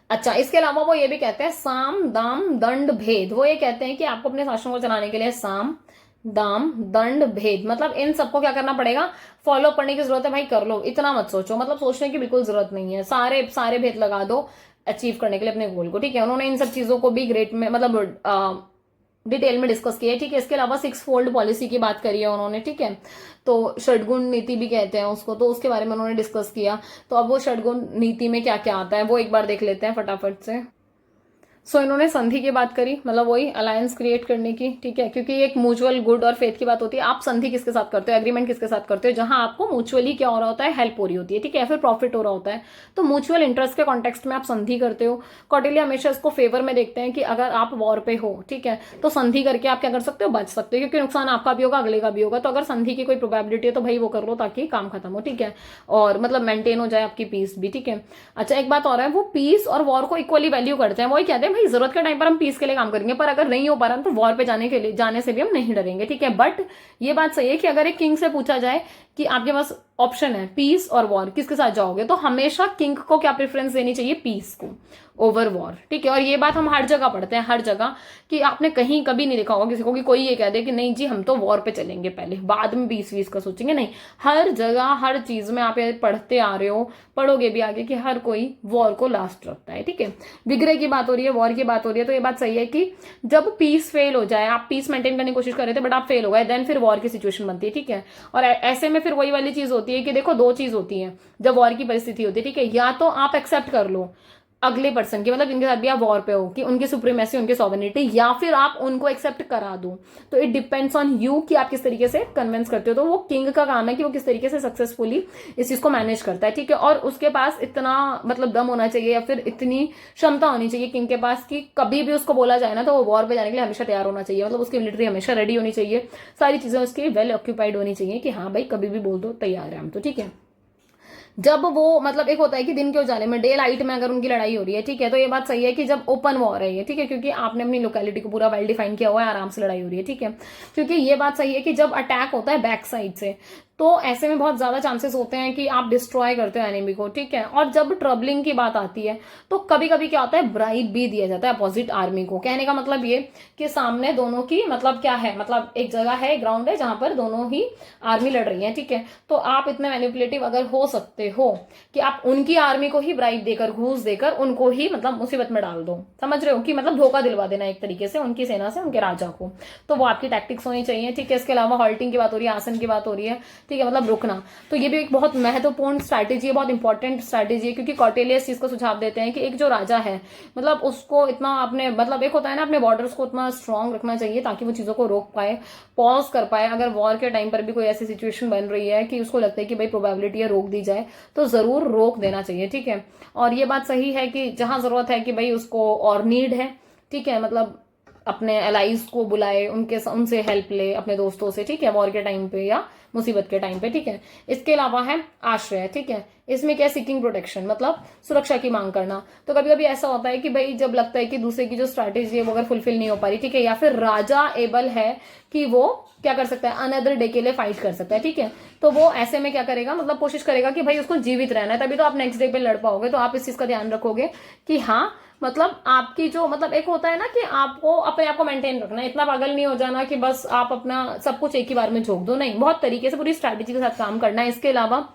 अच्छा, इसके अलावा वो ये भी कहते हैं साम दाम दंड भेद, वो ये कहते हैं कि आपको अपने शासनों को चलाने के लिए साम दाम दंड भेद, मतलब इन सबको क्या करना पड़ेगा, फॉलो करने की जरूरत है भाई, कर लो, इतना मत सोचो, मतलब सोचने की बिल्कुल जरूरत नहीं है, सारे सारे भेद लगा दो अचीव करने के लिए अपने गोल को, ठीक है। उन्होंने इन सब चीजों को भी ग्रेट में मतलब डिटेल में डिस्कस किया है, ठीक है। इसके अलावा 6 फोल्ड पॉलिसी की बात करी है उन्होंने, ठीक है। तो षडगुण नीति भी कहते हैं उसको, तो उसके बारे में उन्होंने डिस्कस किया। तो अब वो षडगुण नीति में क्या क्या आता है वो एक बार देख लेते हैं फटाफट से। इन्होंने संधि की बात करी, मतलब वही अलायंस क्रिएट करने की, ठीक है, क्योंकि एक म्यूचुअल गुड और फेथ की बात होती है। आप संधि किसके साथ करते हो, एग्रीमेंट किसके साथ करते हो, जहां आपको म्यूचुअली क्या हो रहा होता है, हेल्प हो रही होती है, ठीक है, फिर प्रॉफिट हो रहा होता है, तो म्यूचुअल इंटरेस्ट के कॉन्टेक्स्ट में आप संधि करते हो। कौटिल्य हमेशा इसको फेवर में देखते हैं कि अगर आप वॉर पे हो, ठीक है, तो संधि करके आप क्या कर सकते हो, बच सकते हो, क्योंकि नुकसान आपका भी होगा अगले का भी होगा। तो अगर संधि की कोई प्रोबेबिलिटी है तो भाई वो कर लो ताकि काम खत्म हो, ठीक है, और मतलब मेंटेन हो जाए आपकी पीस भी, ठीक है। अच्छा, एक बात और है, वो पीस और वॉर को इक्वली वैल्यू करते हैं। वही कहते हैं भाई जरूरत के टाइम पर हम पीस के लिए काम करेंगे, पर अगर नहीं हो पा रहा तो वॉर पे जाने से भी हम नहीं डरेंगे, ठीक है। बट ये बात सही है कि अगर एक किंग से पूछा जाए कि आपके पास ऑप्शन है पीस और वॉर, किसके साथ जाओगे, तो हमेशा किंग को क्या प्रेफरेंस देनी चाहिए, पीस को ओवर वॉर, ठीक है। और ये बात हम हर जगह पढ़ते हैं, हर जगह, कि आपने कहीं कभी नहीं देखा होगा किसी को कि कोई ये कह दे कि नहीं जी हम तो वॉर पे चलेंगे पहले, बाद में पीस वीस का सोचेंगे, नहीं। हर जगह हर चीज में आप ये पढ़ते आ रहे हो, पढ़ोगे भी आगे, कि हर कोई वॉर को लास्ट रखता है, ठीक है। विग्रह की बात हो रही है, वॉर की बात हो रही है, तो ये बात सही है कि जब पीस फेल हो जाए, आप पीस मेंटेन करने की कोशिश कर रहे थे बट आप फेल हो गए, देन फिर वॉर की सिचुएशन बनती है, ठीक है। और ऐसे में फिर वही वाली चीज होती है कि देखो दो चीज होती है जब वॉर की परिस्थिति होती है, ठीक है, या तो आप एक्सेप्ट कर लो अगले पर्सन की, मतलब जिनके साथ भी आप वॉर पे हो, कि उनकी सुप्रीमेसी उनकी सॉवरेनिटी, या फिर आप उनको एक्सेप्ट करा दो। तो इट डिपेंड्स ऑन यू कि आप किस तरीके से कन्विंस करते हो। तो वो किंग का काम है कि वो किस तरीके से सक्सेसफुली इस चीज को मैनेज करता है, ठीक है। और उसके पास इतना मतलब दम होना चाहिए या फिर इतनी क्षमता होनी चाहिए किंग के पास कि कभी भी उसको बोला जाए ना तो वो वॉर पे जाने के लिए हमेशा तैयार होना चाहिए, मतलब उसकी मिलिट्री हमेशा रेडी होनी चाहिए, सारी चीजें उसकी वेल ऑक्यूपाइड होनी चाहिए कि हाँ भाई कभी भी बोल दो तैयार है हम तो, ठीक है। जब वो मतलब एक होता है कि दिन के उजाले में, डे लाइट में अगर उनकी लड़ाई हो रही है, ठीक है, तो ये बात सही है कि जब ओपन वॉर है ये, ठीक है, क्योंकि आपने अपनी लोकेलिटी को पूरा वेल डिफाइन किया हुआ है, आराम से लड़ाई हो रही है, ठीक है। क्योंकि ये बात सही है कि जब अटैक होता है बैक साइड से, तो ऐसे में बहुत ज्यादा चांसेस होते हैं कि आप डिस्ट्रॉय करते हो एनिमी को, ठीक है। और जब ट्रबलिंग की बात आती है तो कभी कभी क्या होता है, ब्राइब भी दिया जाता है अपोजिट आर्मी को। कहने का मतलब ये कि सामने दोनों की मतलब क्या है, मतलब एक जगह है, ग्राउंड है जहां पर दोनों ही आर्मी लड़ रही है, ठीक है। तो आप इतने मैनिपुलेटिव अगर हो सकते हो कि आप उनकी आर्मी को ही ब्राइब देकर, घूस देकर उनको ही मतलब मुसीबत में डाल दो, समझ रहे हो, कि मतलब धोखा दिलवा देना एक तरीके से उनकी सेना से, उनके राजा को। तो वो आपकी टैक्टिक्स होनी चाहिए, ठीक है। इसके अलावा हॉल्टिंग की बात हो रही है, आसन की बात हो रही है, ठीक है, मतलब रुकना। तो ये भी एक बहुत महत्वपूर्ण स्ट्रैटेजी है, बहुत इंपॉर्टेंट स्ट्रैटेजी है, क्योंकि कौटिल्य इस चीज को सुझाव देते हैं कि एक जो राजा है मतलब उसको इतना अपने मतलब एक होता है ना अपने बॉर्डर्स को उतना स्ट्रांग रखना चाहिए ताकि वो चीजों को रोक पाए, पॉज कर पाए। अगर वॉर के टाइम पर भी कोई ऐसी सिचुएशन बन रही है कि उसको लगता है कि भाई प्रोबेबिलिटी है रोक दी जाए, तो जरूर रोक देना चाहिए, ठीक है। और ये बात सही है कि जहां जरूरत है कि भाई उसको और नीड है ठीक है, मतलब अपने एलाइज को बुलाए, उनसे हेल्प ले, अपने दोस्तों से, ठीक है, वॉर के टाइम पे या मुसीबत के टाइम पे, ठीक है। इसके अलावा है आश्रय, ठीक है, इसमें क्या है, सीकिंग प्रोटेक्शन, मतलब सुरक्षा की मांग करना। तो कभी कभी ऐसा होता है कि भाई जब लगता है कि दूसरे की जो स्ट्रैटेजी है वो अगर फुलफिल नहीं हो पा रही, ठीक है, या फिर राजा एबल है कि वो क्या कर सकता है, अनदर डे के लिए फाइट कर सकता है, ठीक है, तो वो ऐसे में क्या करेगा, मतलब कोशिश करेगा कि भाई उसको जीवित रहना है, तभी तो आप नेक्स्ट डे पे लड़ पाओगे। तो आप इस चीज का ध्यान रखोगे कि हाँ, मतलब आपकी जो, मतलब एक होता है ना कि आपको अपने आप को मेंटेन रखना है, इतना पागल नहीं हो जाना कि बस आप अपना सब कुछ एक ही बार में झोंक दो, नहीं, बहुत तरीके से पूरी स्ट्रैटेजी के साथ काम करना है। इसके अलावा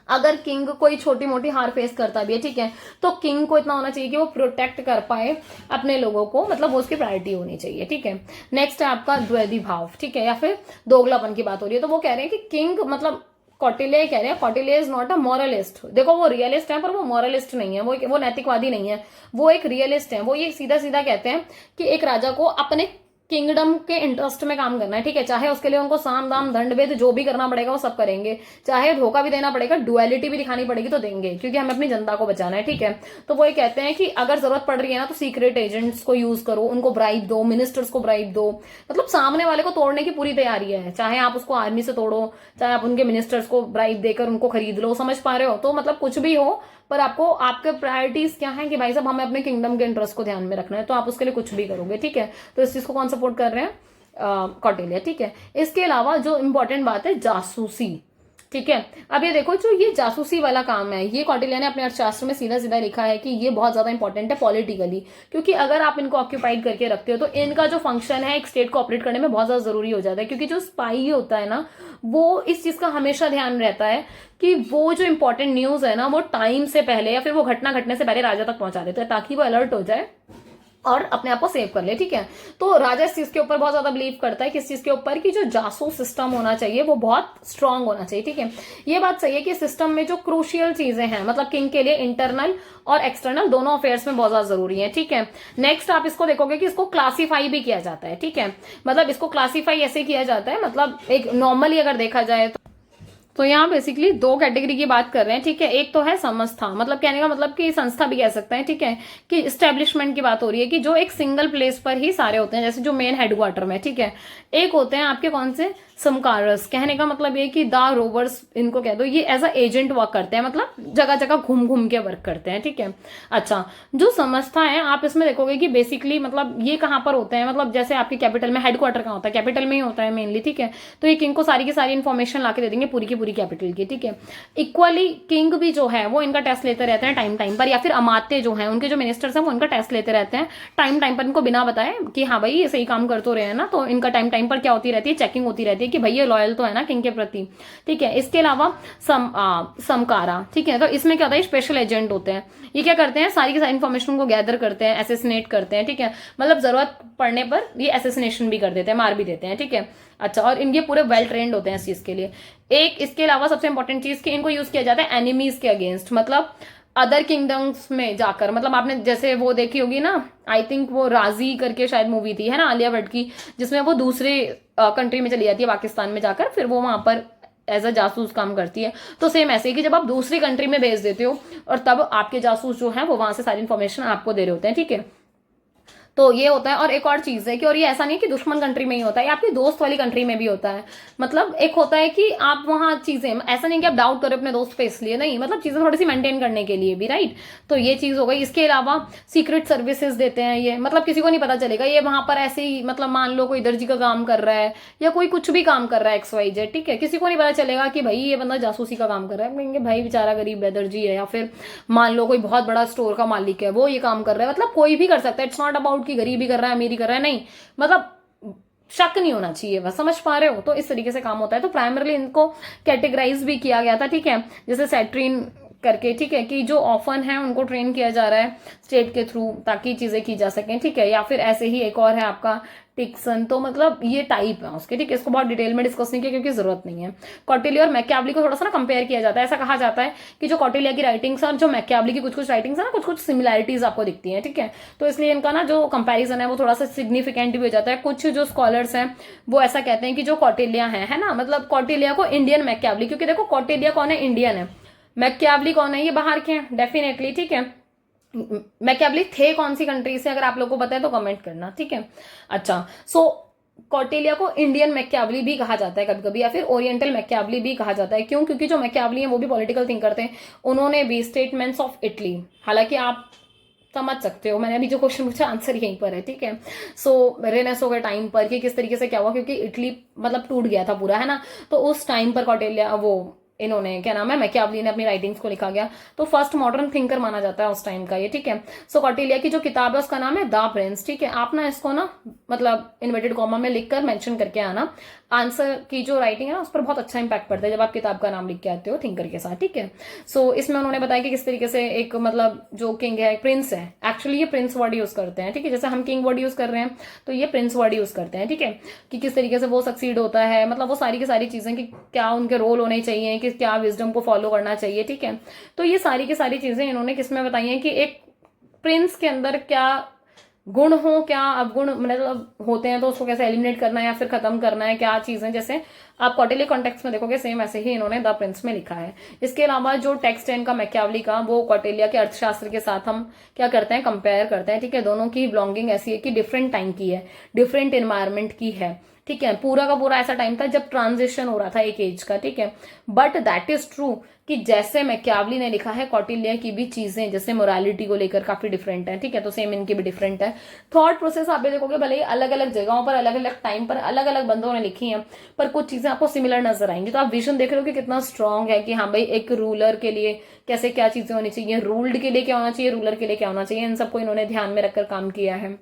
अगर किंग कोई छोटी मोटी हार फेस करता भी है, ठीक है, तो किंग को इतना होना चाहिए कि वो प्रोटेक्ट कर पाए अपने लोगों को, मतलब वो उसकी प्रायोरिटी होनी चाहिए, ठीक है। नेक्स्ट है आपका द्वैधी भाव, ठीक है, या फिर दोगलापन की बात हो रही है। तो वो कह रहे हैं कि किंग, मतलब कौटिल्य कह रहे हैं, Kautilya is not a moralist. देखो वो रियलिस्ट है पर वो मॉरलिस्ट नहीं है, वो नैतिकवादी नहीं है, वो एक रियलिस्ट है। वो ये सीधा सीधा कहते हैं कि एक राजा को अपने किंगडम के इंटरेस्ट में काम करना है, ठीक है, चाहे उसके लिए उनको साम दाम दंड भेद जो भी करना पड़ेगा वो सब करेंगे, चाहे धोखा भी देना पड़ेगा, डुअलिटी भी दिखानी पड़ेगी तो देंगे, क्योंकि हमें अपनी जनता को बचाना है, ठीक है। तो वो ये कहते हैं कि अगर जरूरत पड़ रही है ना तो सीक्रेट एजेंट्स को यूज करो, उनको ब्राइब दो, मिनिस्टर्स को ब्राइब दो, मतलब सामने वाले को तोड़ने की पूरी तैयारी है, चाहे आप उसको आर्मी से तोड़ो, चाहे आप उनके मिनिस्टर्स को ब्राइब देकर उनको खरीद लो, समझ पा रहे हो। तो मतलब कुछ भी हो, पर आपको आपके प्रायोरिटीज क्या है कि भाई साहब हमें अपने किंगडम के इंटरेस्ट को ध्यान में रखना है, तो आप उसके लिए कुछ भी करोगे, ठीक है। तो इस चीज को कौन सपोर्ट कर रहे हैं, कौटिल्य, ठीक है। इसके अलावा जो इंपॉर्टेंट बात है, जासूसी, ठीक है। अब ये देखो, जो ये जासूसी वाला काम है, ये कौटिल्य ने अपने अर्थशास्त्र में सीधा सीधा लिखा है कि ये बहुत ज्यादा इंपॉर्टेंट है पॉलिटिकली, क्योंकि अगर आप इनको ऑक्यूपाइड करके रखते हो तो इनका जो फंक्शन है एक स्टेट को ऑपरेट करने में बहुत ज्यादा जरूरी हो जाता है, क्योंकि जो स्पाई होता है ना, वो इस चीज का हमेशा ध्यान रहता है कि वो जो इंपॉर्टेंट न्यूज है ना, वो टाइम से पहले या फिर वो घटना घटने से पहले राजा तक पहुंचा देते हैं, ताकि वो अलर्ट हो जाए और अपने आप को सेव कर ले, ठीक है। तो राजा इस चीज के ऊपर बहुत ज्यादा बिलीव करता है, किस चीज के ऊपर, कि जो जासूस सिस्टम होना चाहिए वो बहुत स्ट्रांग होना चाहिए, ठीक है। ये बात सही है कि सिस्टम में जो क्रूशियल चीजें हैं, मतलब किंग के लिए इंटरनल और एक्सटर्नल दोनों अफेयर्स में बहुत ज्यादा जरूरी है, ठीक है। नेक्स्ट आप इसको देखोगे कि इसको क्लासीफाई भी किया जाता है, ठीक है, मतलब इसको क्लासीफाई ऐसे किया जाता है, मतलब एक नॉर्मली अगर देखा जाए तो यहाँ बेसिकली दो कैटेगरी की बात कर रहे हैं, ठीक है। एक तो है संस्था, मतलब कहने का मतलब कि संस्था भी कह सकते हैं, ठीक है, कि इस्टेब्लिशमेंट की बात हो रही है कि जो एक सिंगल प्लेस पर ही सारे होते हैं, जैसे जो मेन हेडक्वार्टर में, ठीक है। एक होते हैं आपके कौन से, समकारस, कहने का मतलब ये कि द रोवर्स इनको कह दो, ये एज अ एजेंट वर्क करते हैं, मतलब जगह जगह घूम घूम के वर्क करते हैं, ठीक है। अच्छा, जो संस्था है आप इसमें देखोगे कि बेसिकली मतलब ये कहाँ पर होते हैं, मतलब जैसे आपके कैपिटल में हेडक्वार्टर कहाँ होता है, कैपिटल में ही होता है मेनली, ठीक है। तो ये किंग को सारी की सारी इन्फॉर्मेशन ला के दे देंगे पूरी की पूरी कैपिटल की, ठीक है। इक्वली किंग भी जो है वो इनका टेस्ट लेते रहते हैं टाइम टाइम पर, या फिर अमात्य जो है उनके जो मिनिस्टर्स हैं वो इनका टेस्ट लेते रहते हैं टाइम टाइम पर, इनको बिना बताए कि हाँ भाई ये सही काम कर तो रहे हैं ना, तो इनका टाइम टाइम पर क्या होती रहती है, चेकिंग होती रहती है कि भाई ये लॉयल तो है ना किंग के प्रति, ठीक है। इसके अलावा समकारा, ठीक है, तो इसमें क्या होता है, स्पेशल एजेंट होते हैं, ये क्या करते हैं, सारी की सारी इन्फॉर्मेशन को गैदर करते हैं, एसेसिनेट करते हैं, ठीक है, मतलब जरूरत पड़ने पर ये एसेसिनेशन भी कर देते हैं, मार भी देते हैं, ठीक है। अच्छा, और इनके पूरे वेल ट्रेंड होते हैं इस चीज के लिए। एक इसके अलावा सबसे इंपॉर्टेंट चीज कि इनको यूज किया जाता है एनिमीज के अगेंस्ट, मतलब अदर किंगडम्स में जाकर, मतलब आपने जैसे वो देखी होगी ना, आई थिंक वो राजी करके शायद मूवी थी, है ना, आलिया भट्ट की, जिसमें वो दूसरे कंट्री में चली जाती है, पाकिस्तान में जाकर, फिर वो वहां पर एज अ जासूस काम करती है। तो सेम ऐसे ही कि जब आप दूसरी कंट्री में भेज देते हो और तब आपके जासूस जो है वो वहां से सारी इन्फॉर्मेशन आपको दे रहे होते हैं, ठीक है। तो ये होता है। और एक और चीज है कि, और ये ऐसा नहीं है कि दुश्मन कंट्री में ही होता है, ये आपकी दोस्त वाली कंट्री में भी होता है। मतलब एक होता है कि आप वहां चीजें, ऐसा नहीं कि आप डाउट करो अपने दोस्त पे इसलिए, नहीं, मतलब चीजें थोड़ी सी मेंटेन करने के लिए भी, राइट। तो ये चीज हो गई। इसके अलावा सीक्रेट सर्विसेज देते हैं ये, मतलब किसी को नहीं पता चलेगा ये वहां पर ऐसे ही, मतलब मान लो कोई दर्जी का काम कर रहा है या कोई कुछ भी काम कर रहा है XYZ, ठीक है, किसी को नहीं पता चलेगा कि भाई ये बंदा जासूसी का काम कर रहा है। कहेंगे भाई बेचारा गरीब है, दर्जी है, या फिर मान लो कोई बहुत बड़ा स्टोर का मालिक है वो ये काम कर रहा है, मतलब कोई भी कर सकता है। इट्स नॉट अबाउट कि गरीब ही कर रहा है अमीरी कर रहा है, नहीं, मतलब शक नहीं होना चाहिए, बस समझ पा रहे हो। तो इस तरीके से काम होता है। तो प्राइमरली इनको कैटेगराइज भी किया गया था, ठीक है, जैसे सैट्रीन करके, ठीक है, कि जो ऑफन है उनको ट्रेन किया जा रहा है स्टेट के थ्रू ताकि चीजें की जा सकें, ठीक है। या फिर ऐसे ही एक और है आपका टिक्सन, तो मतलब ये टाइप है उसके, ठीक है। इसको बहुत डिटेल में डिस्कस नहीं किया क्योंकि जरूरत नहीं है। कौटिल्य और मैकियावली को थोड़ा सा ना कंपेयर किया जाता है। ऐसा कहा जाता है कि जो कौटिल्य की राइटिंग्स और जो मैकियावली की कुछ कुछ राइटिंग्स है ना, कुछ कुछ सिमिलैरिटीज आपको दिखती है, ठीक है। तो इसलिए इनका ना जो कंपेरिजन है वो थोड़ा सा सिग्निफिकेंट भी हो जाता है। कुछ जो स्कॉलर्स हैं वो ऐसा कहते हैं कि जो कौटिल्य है ना, मतलब कौटिल्य को इंडियन मैकियावली, क्योंकि देखो कौटिल्य कौन है, इंडियन है, मैकियावली कौन है, ये बाहर के हैं डेफिनेटली, ठीक है। मैकियावली थे कौन सी कंट्री से, अगर आप लोगों को पता है तो कमेंट करना, ठीक है। अच्छा, सो कौटिल्य को इंडियन मैकियावली भी कहा जाता है कभी कभी, या फिर ओरिएंटल मैकियावली भी कहा जाता है। क्यों? क्योंकि जो मैकियावली है वो भी पॉलिटिकल थिंकर थे। उन्होंने भी स्टेटमेंट्स ऑफ इटली, हालांकि आप समझ सकते हो, मैंने अभी जो क्वेश्चन पूछा आंसर यहीं पर है, ठीक है। सो रेनेसो के टाइम पर कि किस तरीके से क्या हुआ, क्योंकि इटली मतलब टूट गया था पूरा, है ना। तो उस टाइम पर कौटिल्य वो इन्होंने क्या नाम है मैकियावली ने अपनी राइटिंग्स को लिखा गया। तो फर्स्ट मॉडर्न थिंकर माना जाता है उस टाइम का ये, ठीक है। सो कौटिल्य की जो किताब है उसका नाम है द प्रिंस, ठीक है। आप ना इसको ना मतलब इन्वर्टेड कॉमा में लिखकर मेंशन करके आना। आंसर की जो राइटिंग है ना उस पर बहुत अच्छा इंपैक्ट पड़ता है जब आप किताब का नाम लिख के आते हो थिंकर के साथ, ठीक है। सो इसमें उन्होंने बताया कि किस तरीके से एक मतलब जो किंग है, प्रिंस है, एक्चुअली ये प्रिंस वर्ड यूज करते हैं, ठीक है। जैसे हम किंग वर्ड यूज कर रहे हैं तो ये प्रिंस वर्ड यूज करते हैं, ठीक है। कि किस तरीके से वो सक्सीड होता है, मतलब वो सारी की सारी चीजें कि क्या उनके रोल होने चाहिए, कि क्या विजडम को फॉलो करना चाहिए, ठीक है। तो ये सारी की सारी चीजें इन्होंने किसमें बताई है कि एक प्रिंस के अंदर क्या गुण हो, क्या अवगुण मतलब होते हैं तो उसको कैसे एलिमिनेट करना है या फिर खत्म करना है, क्या चीजें, जैसे आप कौटिल्य कॉन्टेक्स्ट में देखोगे सेम ऐसे ही इन्होंने द प्रिंस में लिखा है। इसके अलावा जो टेक्स्ट है इनका मैकियावली का, वो कौटिल्य के अर्थशास्त्र के साथ हम क्या करते हैं, कंपेयर करते हैं, ठीक है। दोनों की बिलोंगिंग ऐसी है कि डिफरेंट टाइम की है, डिफरेंट एनवायरमेंट की है, ठीक है। पूरा का पूरा ऐसा टाइम था जब ट्रांजिशन हो रहा था एक एज का, ठीक है। बट दैट इज ट्रू कि जैसे मैकियावली ने लिखा है कौटिल्य की भी चीजें जैसे मोरालिटी को लेकर काफी डिफरेंट है, ठीक है। तो सेम इनकी भी डिफरेंट है। थॉट प्रोसेस आप भी देखोगे भले ही अलग अलग जगहों पर अलग अलग टाइम पर अलग अलग बंदों ने लिखी हैं, पर कुछ चीजें आपको सिमिलर नजर आएंगी। तो आप विजन देख रहे हो कि कितना स्ट्रांग है कि हाँ भाई एक रूलर के लिए कैसे क्या चीजें होनी चाहिए, रूल्ड के लिए क्या होना चाहिए, रूलर के लिए क्या होना चाहिए, इन सबको इन्होंने ध्यान में रखकर काम किया है।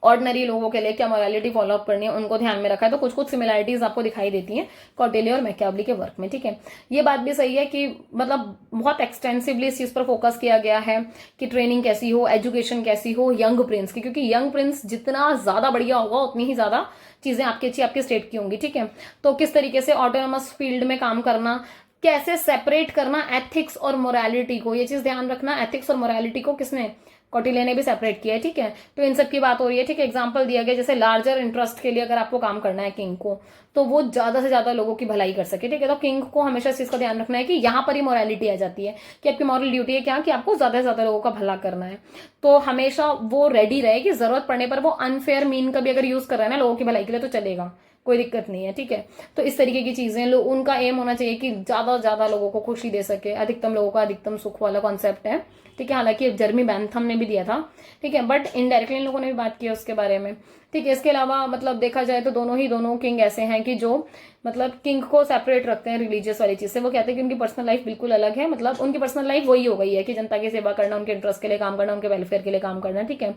ऑर्डिनरी लोगों के लिए क्या मोरालिटी फॉलो अप करनी है उनको ध्यान में रखा है। तो कुछ कुछ सिमिलरिटीज आपको दिखाई देती हैं कौटिल्य और मैकियावली के वर्क में, ठीक है। ये बात भी सही है कि मतलब बहुत एक्सटेंसिवली इस चीज पर फोकस किया गया है कि ट्रेनिंग कैसी हो, एजुकेशन कैसी हो यंग प्रिंस की, क्योंकि यंग प्रिंस जितना ज्यादा बढ़िया होगा उतनी ही ज्यादा चीजें आपकी अच्छी आपके स्टेट की होंगी, ठीक है। तो किस तरीके से ऑटोनोमस फील्ड में काम करना, कैसे सेपरेट करना एथिक्स और मोरालिटी को, ये चीज ध्यान रखना। एथिक्स और मोरालिटी को किसने, कौटिल्य ने भी सेपरेट किया है, ठीक है। तो इन सब की बात हो रही है, ठीक है। एग्जांपल दिया गया जैसे लार्जर इंटरेस्ट के लिए अगर आपको काम करना है किंग को, तो वो ज्यादा से ज्यादा लोगों की भलाई कर सके, ठीक है। तो किंग को हमेशा इस चीज का ध्यान रखना है कि यहाँ पर ही मोरालिटी आ जाती है कि आपकी मॉरल ड्यूटी है क्या, कि आपको ज्यादा से ज्यादा लोगों का भला करना है। तो हमेशा वो रेडी रहे कि जरूरत पड़ने पर वो अनफेयर मीन का भी अगर यूज कर रहा है ना लोगों की भलाई के लिए तो चलेगा, कोई दिक्कत नहीं है, ठीक है। तो इस तरीके की चीजें लोग, उनका एम होना चाहिए कि ज्यादा से ज्यादा लोगों को खुशी दे सके, अधिकतम लोगों का अधिकतम सुख वाला कॉन्सेप्ट है, ठीक है। हालांकि जर्मी बैंथम ने भी दिया था, ठीक है, बट इनडायरेक्टली इन लोगों ने भी बात की उसके बारे में, ठीक है। इसके अलावा मतलब देखा जाए तो दोनों किंग ऐसे हैं कि जो मतलब किंग को सेपरेट रखते हैं रिलीजियस वाली चीज से। वो कहते हैं कि उनकी पर्सनल लाइफ बिल्कुल अलग है, मतलब उनकी पर्सनल लाइफ वही हो गई है कि जनता की सेवा करना, उनके इंटरेस्ट के लिए काम करना, उनके वेलफेयर के लिए काम करना, ठीक है।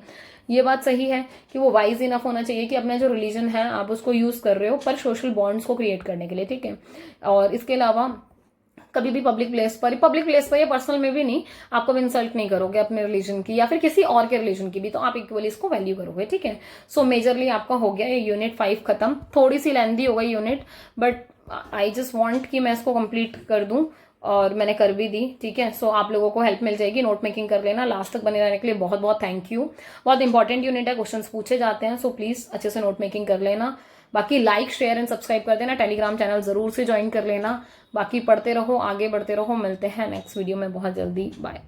ये बात सही है कि वो वाइज इनफ होना चाहिए कि अपना जो रिलीजन है आप उसको यूज कर रहे हो पर सोशल बॉन्ड्स को क्रिएट करने के लिए, ठीक है। और इसके अलावा कभी भी पब्लिक प्लेस पर या पर्सनल में भी नहीं, आपको भी इंसल्ट नहीं करोगे अपने रिलीजन की या फिर किसी और के रिलीजन की भी, तो आप इक्वली इसको वैल्यू करोगे, ठीक है। सो मेजरली आपका हो गया ये यूनिट 5 खत्म। थोड़ी सी लेंथी हो गई unit, but I just want कि मैं इसको कंप्लीट कर दूं और मैंने कर भी दी, ठीक है। सो आप लोगों को हेल्प मिल जाएगी, नोट मेकिंग कर लेना। लास्ट तक बने रहने के लिए बहुत बहुत थैंक यू। बहुत इंपॉर्टेंट यूनिट है, क्वेश्चंस पूछे जाते हैं, सो प्लीज अच्छे से नोट मेकिंग कर लेना। बाकी लाइक शेयर एंड सब्सक्राइब कर देना, टेलीग्राम चैनल जरूर से ज्वाइन कर लेना। बाकी पढ़ते रहो, आगे बढ़ते रहो, मिलते हैं नेक्स्ट वीडियो में बहुत जल्दी, बाय।